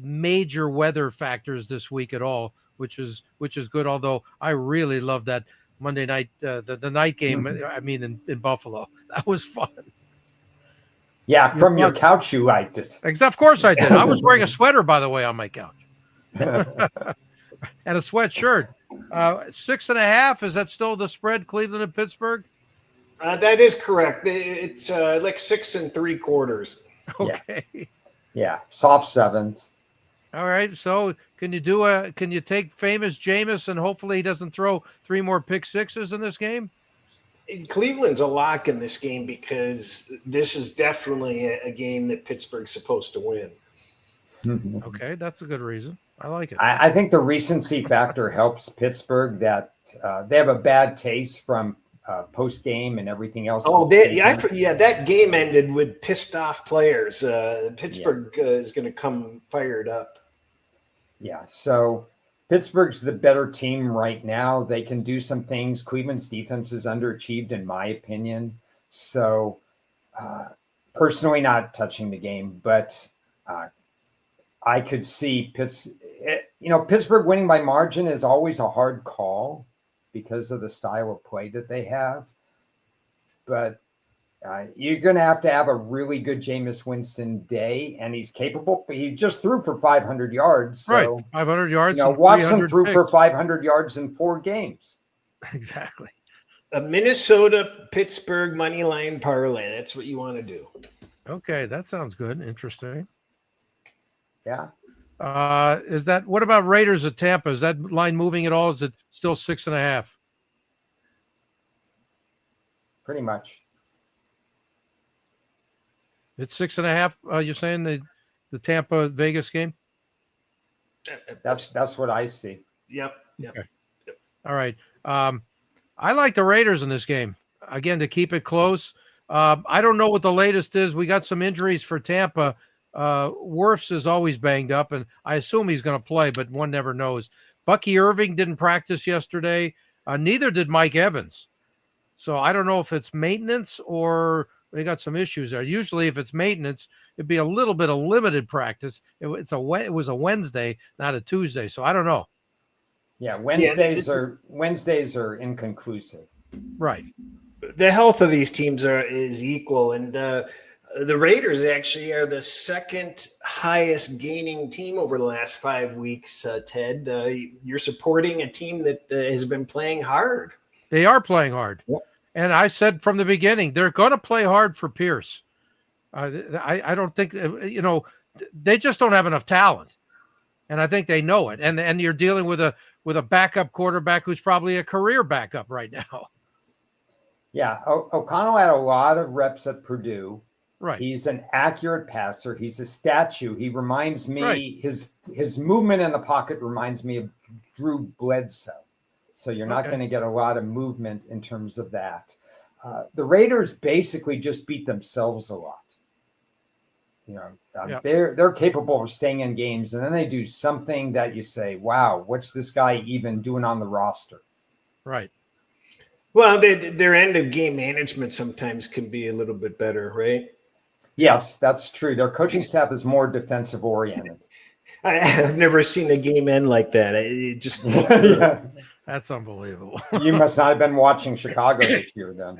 major weather factors this week at all, which is good. Although I really love that Monday night, the night game. I mean, in Buffalo, that was fun. Yeah, from your couch, you liked it. Of course I did. I was wearing a sweater, by the way, on my couch, and a sweatshirt. 6.5. Is that still the spread? Cleveland and Pittsburgh. That is correct. It's like 6 3/4. Okay. Yeah, soft 7s. All right. So can you take famous Jameis and hopefully he doesn't throw 3 more pick sixes in this game? Cleveland's a lock in this game because this is definitely a game that Pittsburgh's supposed to win. Okay, that's a good reason. I like it. I think the recency factor helps Pittsburgh that they have a bad taste from post game and everything else. Oh, that game ended with pissed off players. Pittsburgh is going to come fired up. Yeah, so Pittsburgh's the better team right now. They can do some things. Cleveland's defense is underachieved, in my opinion. So, personally, not touching the game, but I could see Pittsburgh winning by margin is always a hard call because of the style of play that they have. But you're going to have a really good Jameis Winston day, and he's capable. He just threw for 500 yards. So, right, 500 yards. Watson threw for 500 yards in 4 games. Exactly. A Minnesota-Pittsburgh money line parlay. That's what you want to do. Okay, that sounds good. Interesting. Yeah. What about Raiders at Tampa? Is that line moving at all? Is it still 6.5? Pretty much. It's 6.5. You're saying the Tampa Vegas game? That's what I see. Yep. Okay. All right. I like the Raiders in this game. Again, to keep it close. I don't know what the latest is. We got some injuries for Tampa. Wirfs is always banged up, and I assume he's going to play, but one never knows. Bucky Irving didn't practice yesterday. Neither did Mike Evans. So I don't know if it's maintenance or they got some issues there. Usually if it's maintenance, it'd be a little bit of limited practice. It was a Wednesday, not a Tuesday. So I don't know. Yeah, Wednesdays are inconclusive. Right. The health of these teams is equal, and the Raiders actually are the second highest gaining team over the last 5 weeks. Ted, you're supporting a team that has been playing hard. They are playing hard, and I said from the beginning they're going to play hard for Pierce. I don't think they just don't have enough talent, and I think they know it. And you're dealing with a backup quarterback who's probably a career backup right now. Yeah, O'Connell had a lot of reps at Purdue. Right. He's an accurate passer. He's a statue. He reminds me, right. his movement in the pocket reminds me of Drew Bledsoe. So you're not going to get a lot of movement in terms of that. The Raiders basically just beat themselves a lot. They're capable of staying in games, and then they do something that you say, wow, what's this guy even doing on the roster? Right. Well, their end of game management sometimes can be a little bit better, right? Yes, that's true. Their coaching staff is more defensive oriented. I've never seen a game end like that. It just yeah. That's unbelievable. You must not have been watching Chicago this year then.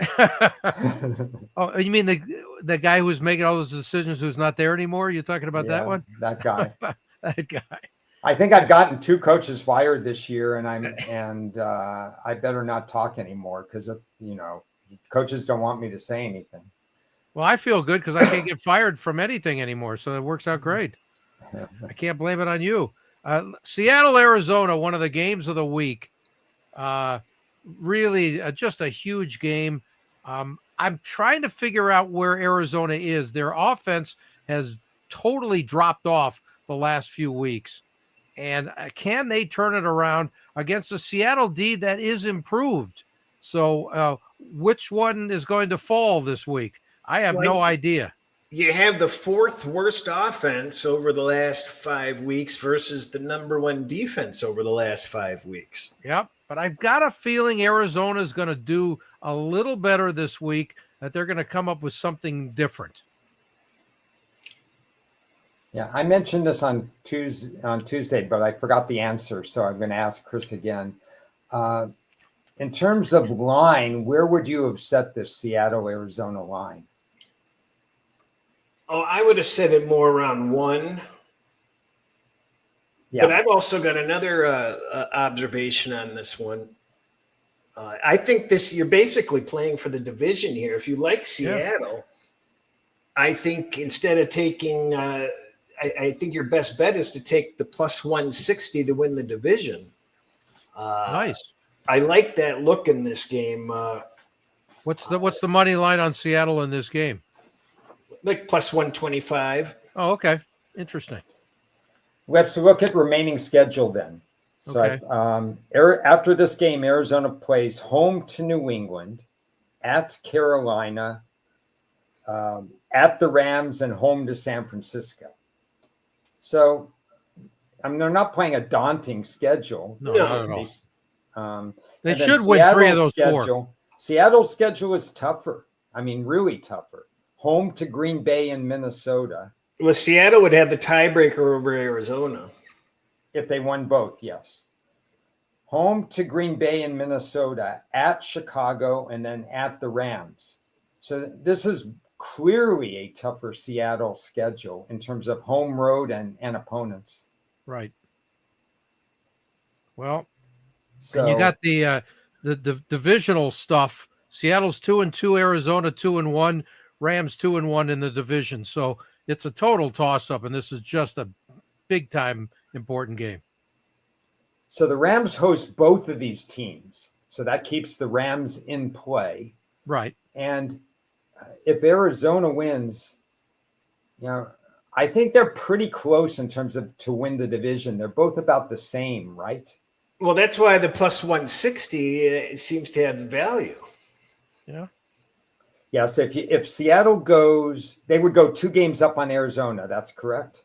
Oh, you mean the guy who's making all those decisions who's not there anymore? You're talking about that one? That guy. That guy. I think I've gotten 2 coaches fired this year, and I better not talk anymore because coaches don't want me to say anything. Well, I feel good because I can't get fired from anything anymore, so it works out great. I can't blame it on you. Seattle, Arizona, one of the games of the week. Really, just a huge game. I'm trying to figure out where Arizona is. Their offense has totally dropped off the last few weeks. And can they turn it around against a Seattle D that is improved? So which one is going to fall this week? I have no idea. You have the 4th worst offense over the last 5 weeks versus the number 1 defense over the last 5 weeks. Yep. But I've got a feeling Arizona is going to do a little better this week, that they're going to come up with something different. Yeah, I mentioned this on Tuesday, but I forgot the answer, so I'm going to ask Cris again. In terms of line, where would you have set the Seattle-Arizona line? Oh, I would have set it more around 1. Yeah. But I've also got another observation on this one. I think you're basically playing for the division here. If you like Seattle, I think instead of taking I think your best bet is to take the plus 160 to win the division. Nice. I like that look in this game. What's the money line on Seattle in this game? Like plus 125. Oh, okay. Interesting. Let's look at remaining schedule then. So after this game, Arizona plays home to New England, at Carolina, at the Rams, and home to San Francisco. So, they're not playing a daunting schedule. No, not at all. They should win Seattle's 3 of those 4. Seattle's schedule is tougher. Really tougher. Home to Green Bay and Minnesota. Well, Seattle would have the tiebreaker over Arizona. If they won both, yes. Home to Green Bay and Minnesota, at Chicago, and then at the Rams. So this is clearly a tougher Seattle schedule in terms of home, road, and opponents. Right. Well, so and you got the divisional stuff. Seattle's 2-2, Arizona 2-1, Rams 2-1 in the division. So it's a total toss-up, and this is just a big time important game. So the Rams host both of these teams. So that keeps the Rams in play. Right. And if Arizona wins, I think they're pretty close in terms of to win the division. They're both about the same, right? Well, that's why the plus 160 seems to have value. Yeah. Yeah. So if Seattle goes, they would go 2 games up on Arizona. That's correct.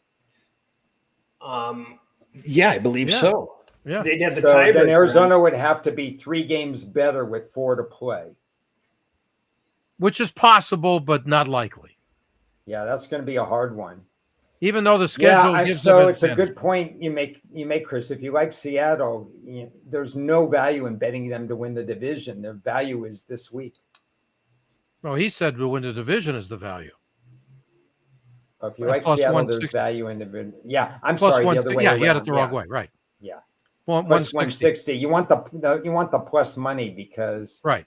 Yeah, I believe so. Yeah. They'd have the So tiebreaker. then Arizona would have to be 3 games better with 4 to play. Which is possible, but not likely. Yeah, that's going to be a hard one. Even though the schedule gives them so it's a advantage. good point you make, Chris. If you like Seattle, there's no value in betting them to win the division. Their value is this week. Well, he said to win the division is the value. If you like Seattle, there's value in the. Yeah, I'm plus sorry, the other way around. Yeah, you had it the wrong way, right? Yeah, plus 160. You want the plus money because right.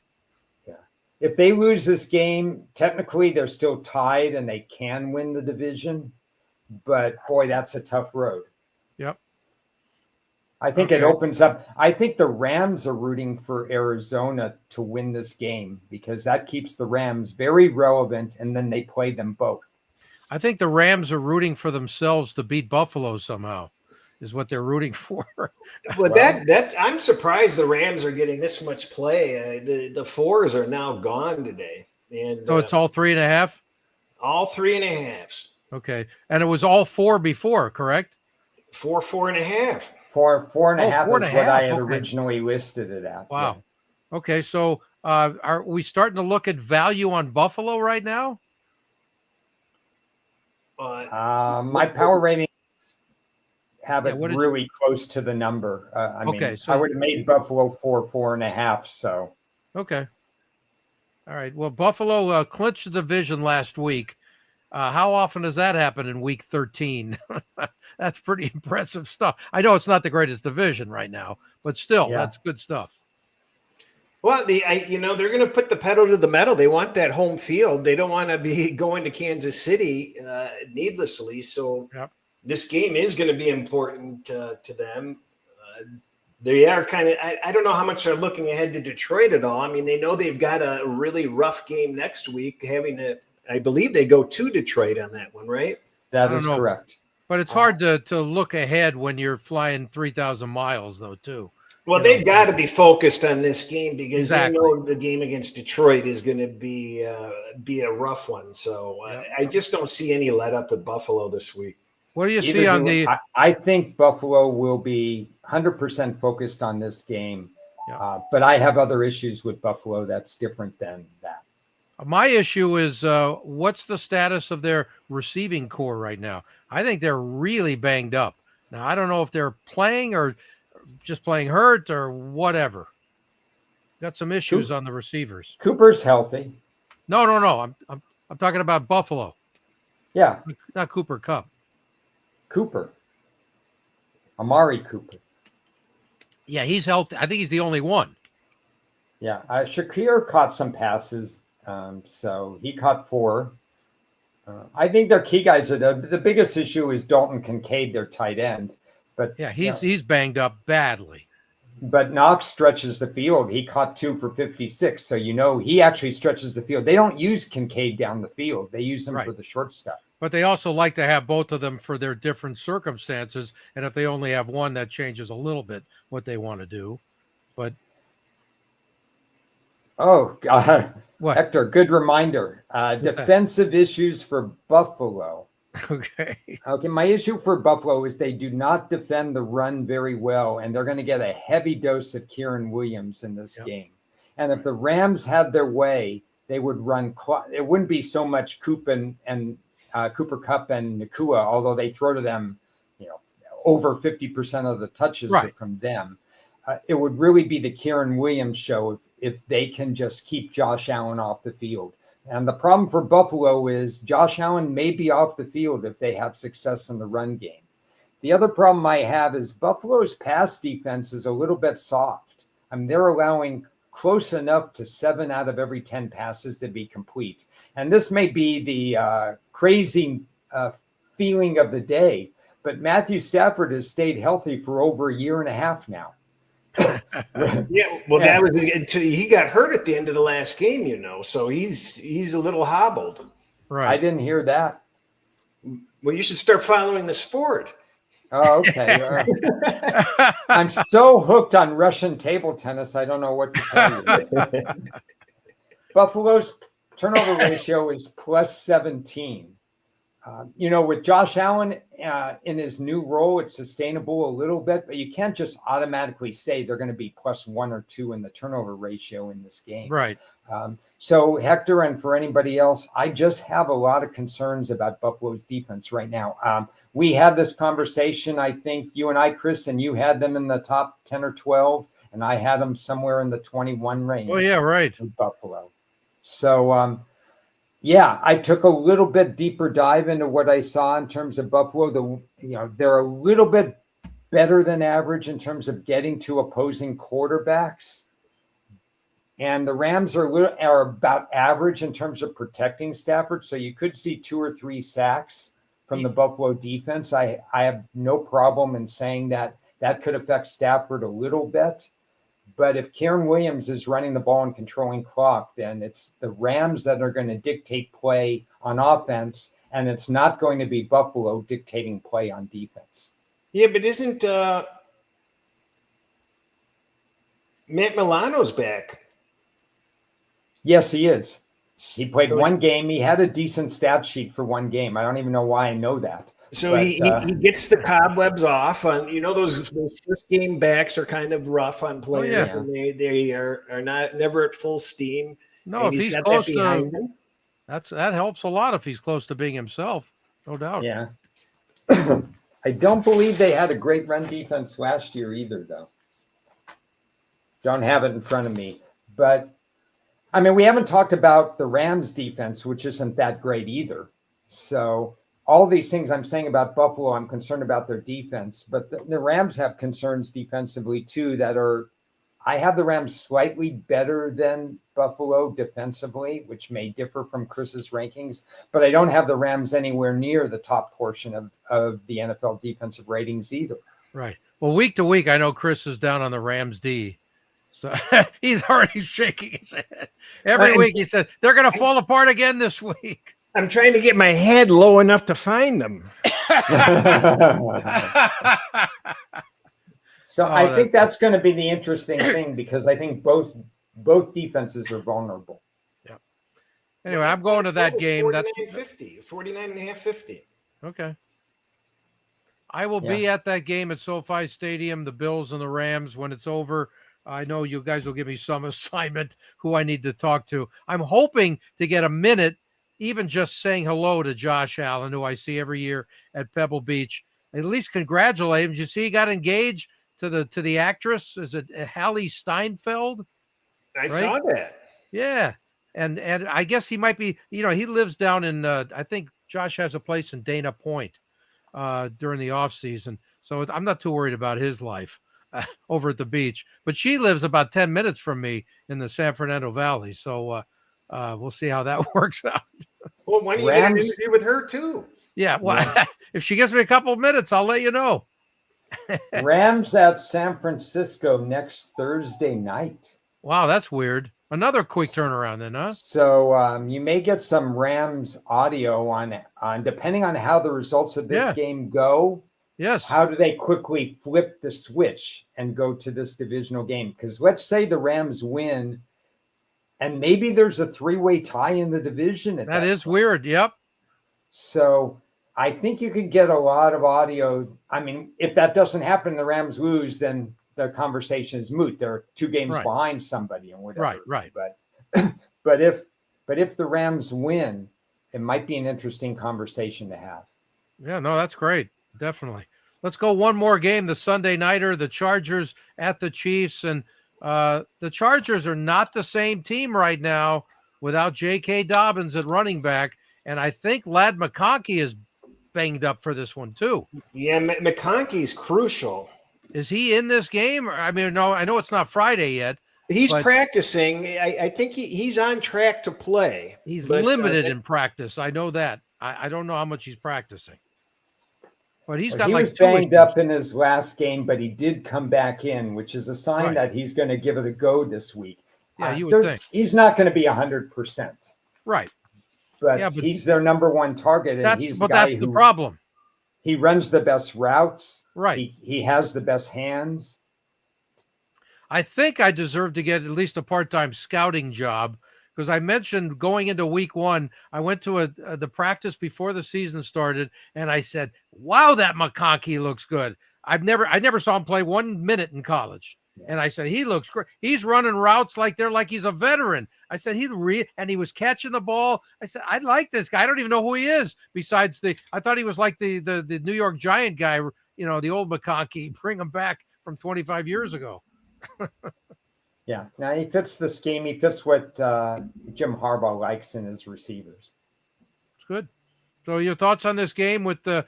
Yeah, if they lose this game, technically they're still tied and they can win the division. But boy, that's a tough road. Yep. I think it opens up. I think the Rams are rooting for Arizona to win this game because that keeps the Rams very relevant, and then they play them both. I think the Rams are rooting for themselves to beat Buffalo somehow, is what they're rooting for. Well, that I'm surprised the Rams are getting this much play. The 4s are now gone today, and so it's all 3.5. All 3.5s. Okay, and it was all 4 before, correct? 4.5. 4.5 is what I had originally listed it at. Wow. Yeah. Okay, so are we starting to look at value on Buffalo right now? My power ratings have it really close to the number. I mean, I would have made Buffalo 4.5. So okay. All right. Well, Buffalo clinched the division last week. How often does that happen in week 13? That's pretty impressive stuff. I know it's not the greatest division right now, but still, that's good stuff. Well, they're going to put the pedal to the metal. They want that home field. They don't want to be going to Kansas City needlessly. So this game is going to be important to them. They are kind of, I don't know how much they're looking ahead to Detroit at all. I mean, they know they've got a really rough game next week, I believe they go to Detroit on that one, right? That is correct. But it's hard to look ahead when you're flying 3,000 miles, though, too. Well, they've got to be focused on this game because they know the game against Detroit is going to be a rough one. So I just don't see any let up with Buffalo this week. What do you see on the? I think Buffalo will be 100% focused on this game, but I have other issues with Buffalo that's different than that. My issue is what's the status of their receiving core right now? I think they're really banged up. Now, I don't know if they're playing or just playing hurt or whatever. Got some issues on the receivers. Cooper's healthy. No. I'm talking about Buffalo. Yeah. Not Cooper Kupp. Cooper. Amari Cooper. Yeah, he's healthy. I think he's the only one. Yeah. Shakir caught some passes. So he caught 4. I think their key guys are the biggest issue is Dalton Kincaid, their tight end. But yeah, he's banged up badly. But Knox stretches the field. He caught 2 for 56. So he actually stretches the field. They don't use Kincaid down the field. They use him for the short stuff. But they also like to have both of them for their different circumstances. And if they only have one, that changes a little bit what they want to do. But oh, God. What? Hector, good reminder. Defensive issues for Buffalo. Okay. My issue for Buffalo is they do not defend the run very well, and they're going to get a heavy dose of Kieran Williams in this game. And if the Rams had their way, they would run. It wouldn't be so much Cooper Kupp and Nakua, although they throw to them, over 50% of the touches are from them. It would really be the Kieran Williams show if they can just keep Josh Allen off the field. And the problem for Buffalo is Josh Allen may be off the field if they have success in the run game. The other problem I have is Buffalo's pass defense is a little bit soft. I mean, they're allowing close enough to 7 out of every 10 passes to be complete. And this may be the crazy feeling of the day, but Matthew Stafford has stayed healthy for over a year and a half now. Yeah, well, that was until he got hurt at the end of the last game, so he's a little hobbled. Right. I didn't hear that. Well, you should start following the sport. Oh, okay. I'm so hooked on Russian table tennis, I don't know what to tell you. Buffalo's turnover ratio is plus 17. With Josh Allen in his new role, it's sustainable a little bit, but you can't just automatically say they're going to be plus 1 or 2 in the turnover ratio in this game. Right. So Hector, and for anybody else, I just have a lot of concerns about Buffalo's defense right now. We had this conversation, I think you and I, Cris, and you had them in the top 10 or 12, and I had them somewhere in the 21 range. Oh, yeah, right. In Buffalo. So, I took a little bit deeper dive into what I saw in terms of Buffalo. They're a little bit better than average in terms of getting to opposing quarterbacks. And the Rams are about average in terms of protecting Stafford. So you could see 2 or 3 sacks from the Buffalo defense. I have no problem in saying that could affect Stafford a little bit. But if Karen Williams is running the ball and controlling clock, then it's the Rams that are going to dictate play on offense, and it's not going to be Buffalo dictating play on defense. Yeah, but isn't Matt Milano's back? Yes, he is. He played one game. He had a decent stat sheet for one game. I don't even know why I know that. So he gets the cobwebs off on, those first game backs are kind of rough on players. Oh, yeah. And they are never at full steam. No, if he's close to that helps a lot if he's close to being himself, no doubt. Yeah. I don't believe they had a great run defense last year either, though. Don't have it in front of me. But we haven't talked about the Rams defense, which isn't that great either. So all these things I'm saying about Buffalo, I'm concerned about their defense, but the Rams have concerns defensively too I have the Rams slightly better than Buffalo defensively, which may differ from Chris's rankings, but I don't have the Rams anywhere near the top portion of the NFL defensive ratings either. Right. Well, week to week, I know Cris is down on the Rams D. So he's already shaking his head. Every week he said, they're going to fall apart again this week. I'm trying to get my head low enough to find them. So I think that's going to be the interesting thing because I think both defenses are vulnerable. Yeah. Anyway, I'm going to that game. 49.5-50. Okay. I will be at that game at SoFi Stadium, the Bills and the Rams, when it's over. I know you guys will give me some assignment who I need to talk to. I'm hoping to get a minute, even just saying hello to Josh Allen, who I see every year at Pebble Beach. At least congratulate him. Did you see he got engaged to the actress? Is it Hallie Steinfeld? I saw that. Yeah. And I guess he might be, he lives down in, I think Josh has a place in Dana Point during the off season. So I'm not too worried about his life over at the beach, but she lives about 10 minutes from me in the San Fernando Valley. So we'll see how that works out. Well, why don't you get an interview with her too? Yeah. Well, if she gives me a couple of minutes, I'll let you know. Rams at San Francisco next Thursday night. Wow, that's weird. Another quick turnaround then, huh? So you may get some Rams audio on depending on how the results of this game go. Yes. How do they quickly flip the switch and go to this divisional game? Because let's say the Rams win, and maybe there's a 3-way tie in the division. That is weird. Yep. So I think you could get a lot of audio. I mean, if that doesn't happen, the Rams lose, then the conversation is moot. They're 2 games behind somebody and whatever. Right. But if the Rams win, it might be an interesting conversation to have. Yeah, no, that's great. Definitely. Let's go one more game, the Sunday nighter, the Chargers at the Chiefs. And the Chargers are not the same team right now without J.K. Dobbins at running back. And I think Ladd McConkey is banged up for this one too. Yeah, McConkey's crucial. Is he in this game? I mean, no, I know it's not Friday yet. He's practicing. I think he's on track to play. He's limited in practice. I know that. I don't know how much he's practicing. But he's Well, got he like was 2 banged issues. up in his last game, but he did come back in, which is a sign that he's going to give it a go this week. Yeah, you would think. He's not going to be 100%. Right. But, Yeah, but he's their number one target, and he's the guy that's the who problem. he runs the best routes. Right. He has the best hands. I think I deserve to get at least a part-time scouting job because I mentioned going into week 1, I went to the practice before the season started, and I said, "Wow, that McConkey looks good." I never saw him play 1 minute in college, and I said he looks great. He's running routes like he's a veteran. I said and he was catching the ball. I said I like this guy. I don't even know who he is. Besides I thought he was like the New York Giant guy, the old McConkey. Bring him back from 25 years ago. Yeah. Now he fits the scheme. He fits what Jim Harbaugh likes in his receivers. It's good. So your thoughts on this game with the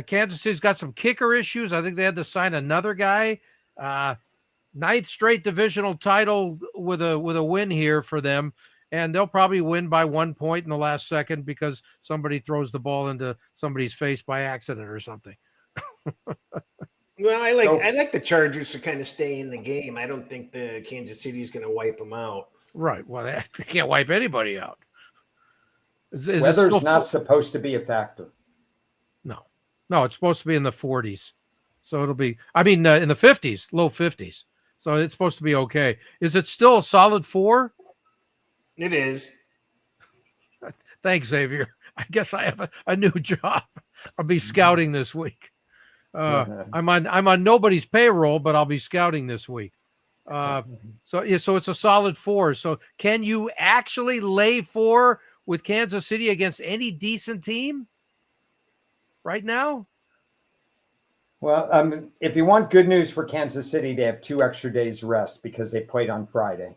Kansas City's got some kicker issues. I think they had to sign another guy. 9th straight divisional title with a win here for them. And they'll probably win by 1 point in the last second because somebody throws the ball into somebody's face by accident or something. Well, I like the Chargers to kind of stay in the game. I don't think the Kansas City is going to wipe them out. Right. Well, they can't wipe anybody out. Weather's not supposed to be a factor. No, it's supposed to be in the 40s. So it'll be, in the 50s, low 50s. So it's supposed to be okay. Is it still a solid 4? It is. Thanks, Xavier. I guess I have a new job. I'll be scouting this week. I'm on nobody's payroll, but I'll be scouting this week. So it's a solid 4. So can you actually lay 4 with Kansas City against any decent team right now? Well, if you want good news for Kansas City, they have 2 extra days rest because they played on Friday.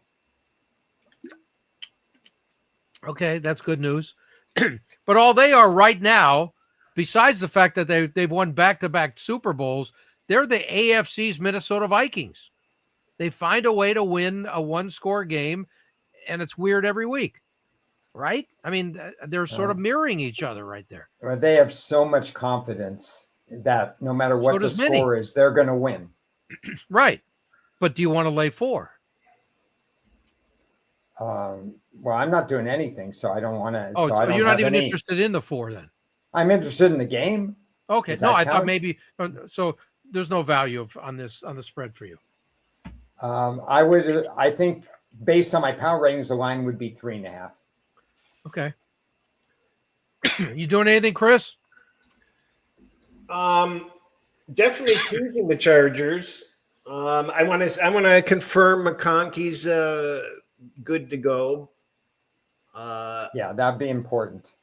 Okay, that's good news. But all they are right now, besides the fact that they've won back-to-back Super Bowls, they're the AFC's Minnesota Vikings. They find a way to win a 1-score game, and it's weird every week, right? They're sort of mirroring each other right there. They have so much confidence that no matter what the score is, they're going to win. Right. But do you want to lay 4? Well, I'm not doing anything, so I don't want to. Oh, so I don't you're not have even any... interested in the 4 then? I'm interested in the game. Okay. No, I thought maybe. So there's no value on the spread for you. I think based on my power ratings, the line would be 3.5. Okay. You doing anything, Cris? Definitely choosing the Chargers. I want to confirm McConkey's good to go. Yeah, that'd be important.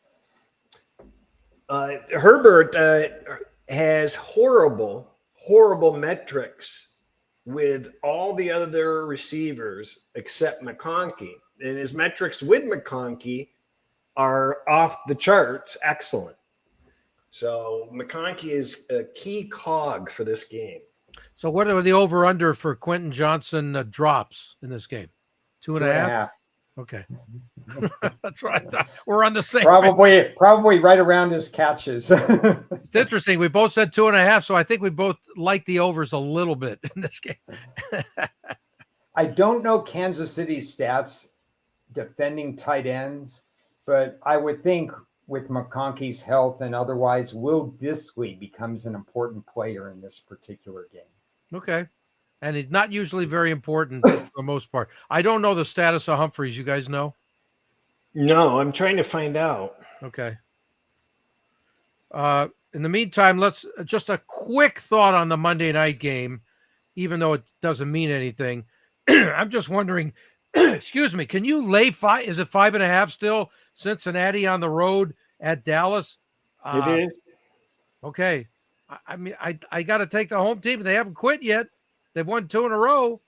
Herbert has horrible metrics with all the other receivers except McConkey, and his metrics with McConkey are off the charts. Excellent. So McConkey is a key cog for this game. So what are the over-under for Quentin Johnson drops in this game? 2.5? Okay. That's right. We're on the same. Probably right around his catches. It's interesting. We both said 2.5, so I think we both like the overs a little bit in this game. I don't know Kansas City's stats defending tight ends, but I would think with McConkey's health and otherwise, Will Dissly becomes an important player in this particular game. Okay. And he's not usually very important for the most part. I don't know the status of Humphreys. You guys know? No, I'm trying to find out. Okay. In the meantime, let's just a quick thought on the Monday night game, even though it doesn't mean anything. I'm just wondering, excuse me, can you lay 5? Is it 5.5 still? Cincinnati on the road at Dallas? It is. Okay. I got to take the home team. They haven't quit yet. They've won 2 in a row.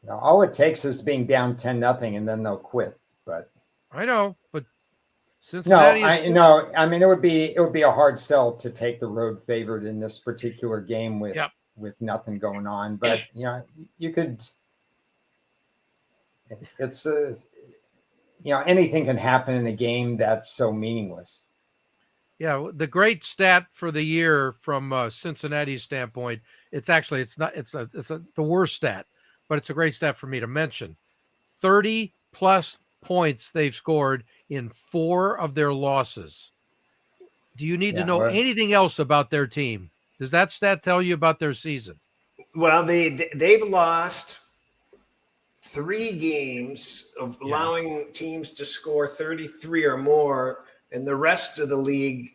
Now, all it takes is being down 10-0, and then they'll quit. But I know, but Cincinnati. No. I mean, it would be a hard sell to take the road favored in this particular game with nothing going on. But you could. It's anything can happen in a game that's so meaningless. Yeah, the great stat for the year from Cincinnati's standpoint, it's the worst stat, but it's a great stat for me to mention. 30 plus points they've scored in 4 of their losses. Do you need to know anything else about their team? Does that stat tell you about their season? Well, they've lost 3 games of allowing teams to score 33 or more, and the rest of the league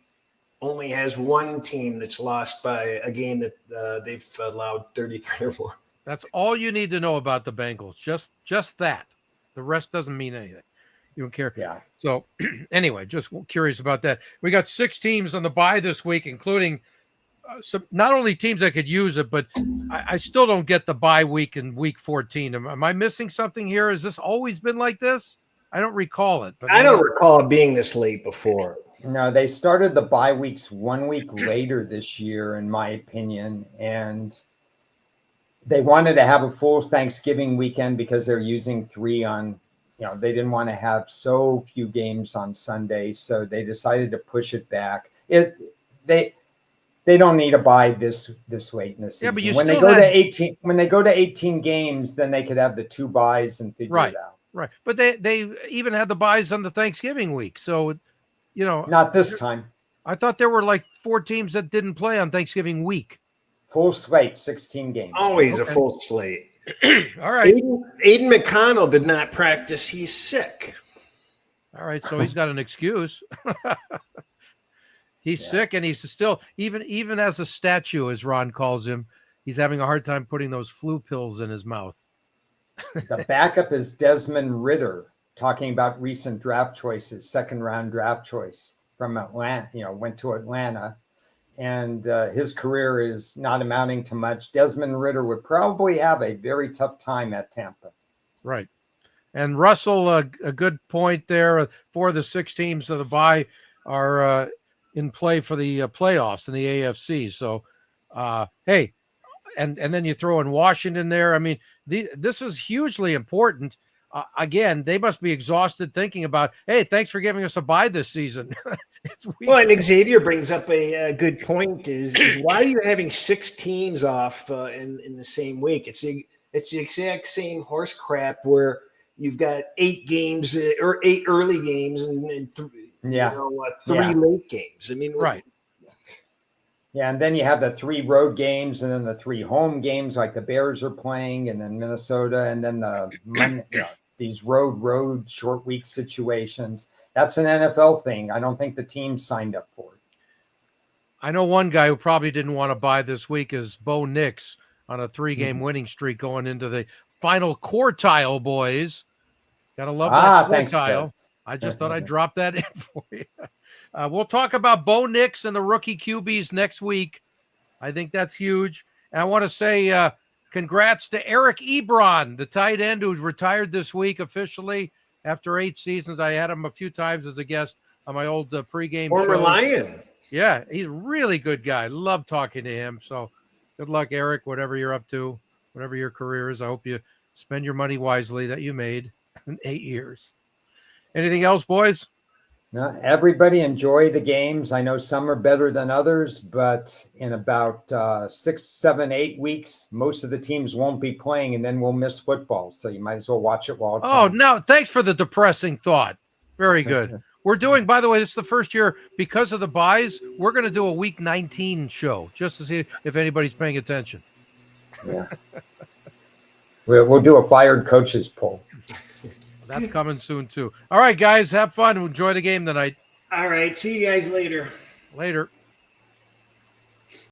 only has 1 team that's lost by a game that they've allowed 33 or more. That's all you need to know about the Bengals. Just that. The rest doesn't mean anything. You don't care. Yeah. So anyway, just curious about that. We got 6 teams on the bye this week, including some, not only teams that could use it, but I still don't get the bye week in week 14. Am I missing something here? Has this always been like this? I don't recall it. But I don't recall it being this late before. No, they started the bye weeks 1 week later this year, in my opinion. And they wanted to have a full Thanksgiving weekend because they're using 3 on, they didn't want to have so few games on Sunday. So they decided to push it back. They don't need a bye this late in the season. Yeah, but when they go to 18 games, then they could have the 2 byes and figure it out. Right. But they even had the byes on the Thanksgiving week. So, not this time. I thought there were like 4 teams that didn't play on Thanksgiving week. Full slate, 16 games. Always a full slate. All right. Aiden McConnell did not practice. He's sick. All right. So he's got an excuse. He's sick, and he's still, even as a statue, as Ron calls him, he's having a hard time putting those flu pills in his mouth. The backup is Desmond Ridder, talking about recent draft choices, 2nd-round draft choice from Atlanta, went to Atlanta, and his career is not amounting to much. Desmond Ridder would probably have a very tough time at Tampa. Right. And Russell, a good point there. 4 of the 6 teams of the bye are in play for the playoffs in the AFC. So, hey, and then you throw in Washington there. I mean, this is hugely important. Again, they must be exhausted thinking about, hey, thanks for giving us a bye this season. Well, and Xavier brings up a good point is why are you having 6 teams off in the same week? It's the exact same horse crap where you've got 8 games or 8 early games and 3 late games. I mean, right. Yeah, and then you have the 3 road games and then the 3 home games like the Bears are playing, and then Minnesota, and then these road short week situations. That's an NFL thing. I don't think the team signed up for it. I know one guy who probably didn't want to buy this week is Bo Nix on a 3-game winning streak going into the final quartile, boys. Gotta love that quartile. Thanks, Ted. I just thought I'd drop that in for you. We'll talk about Bo Nix and the rookie QBs next week. I think that's huge. And I want to say congrats to Eric Ebron, the tight end who retired this week officially after 8 seasons. I had him a few times as a guest on my old pregame show. Former Lion. Yeah, he's a really good guy. Love talking to him. So good luck, Eric, whatever you're up to, whatever your career is. I hope you spend your money wisely that you made in 8 years. Anything else, boys? No, everybody enjoy the games. I know some are better than others, but in about 6, 7, 8 weeks, most of the teams won't be playing, and then we'll miss football. So you might as well watch it while it's on. No, thanks for the depressing thought. Very good. We're doing, by the way, this is the first year because of the buys. We're going to do a week 19 show just to see if anybody's paying attention. Yeah. We'll do a fired coaches poll. That's coming soon, too. All right, guys, have fun. Enjoy the game tonight. All right. See you guys later. Later.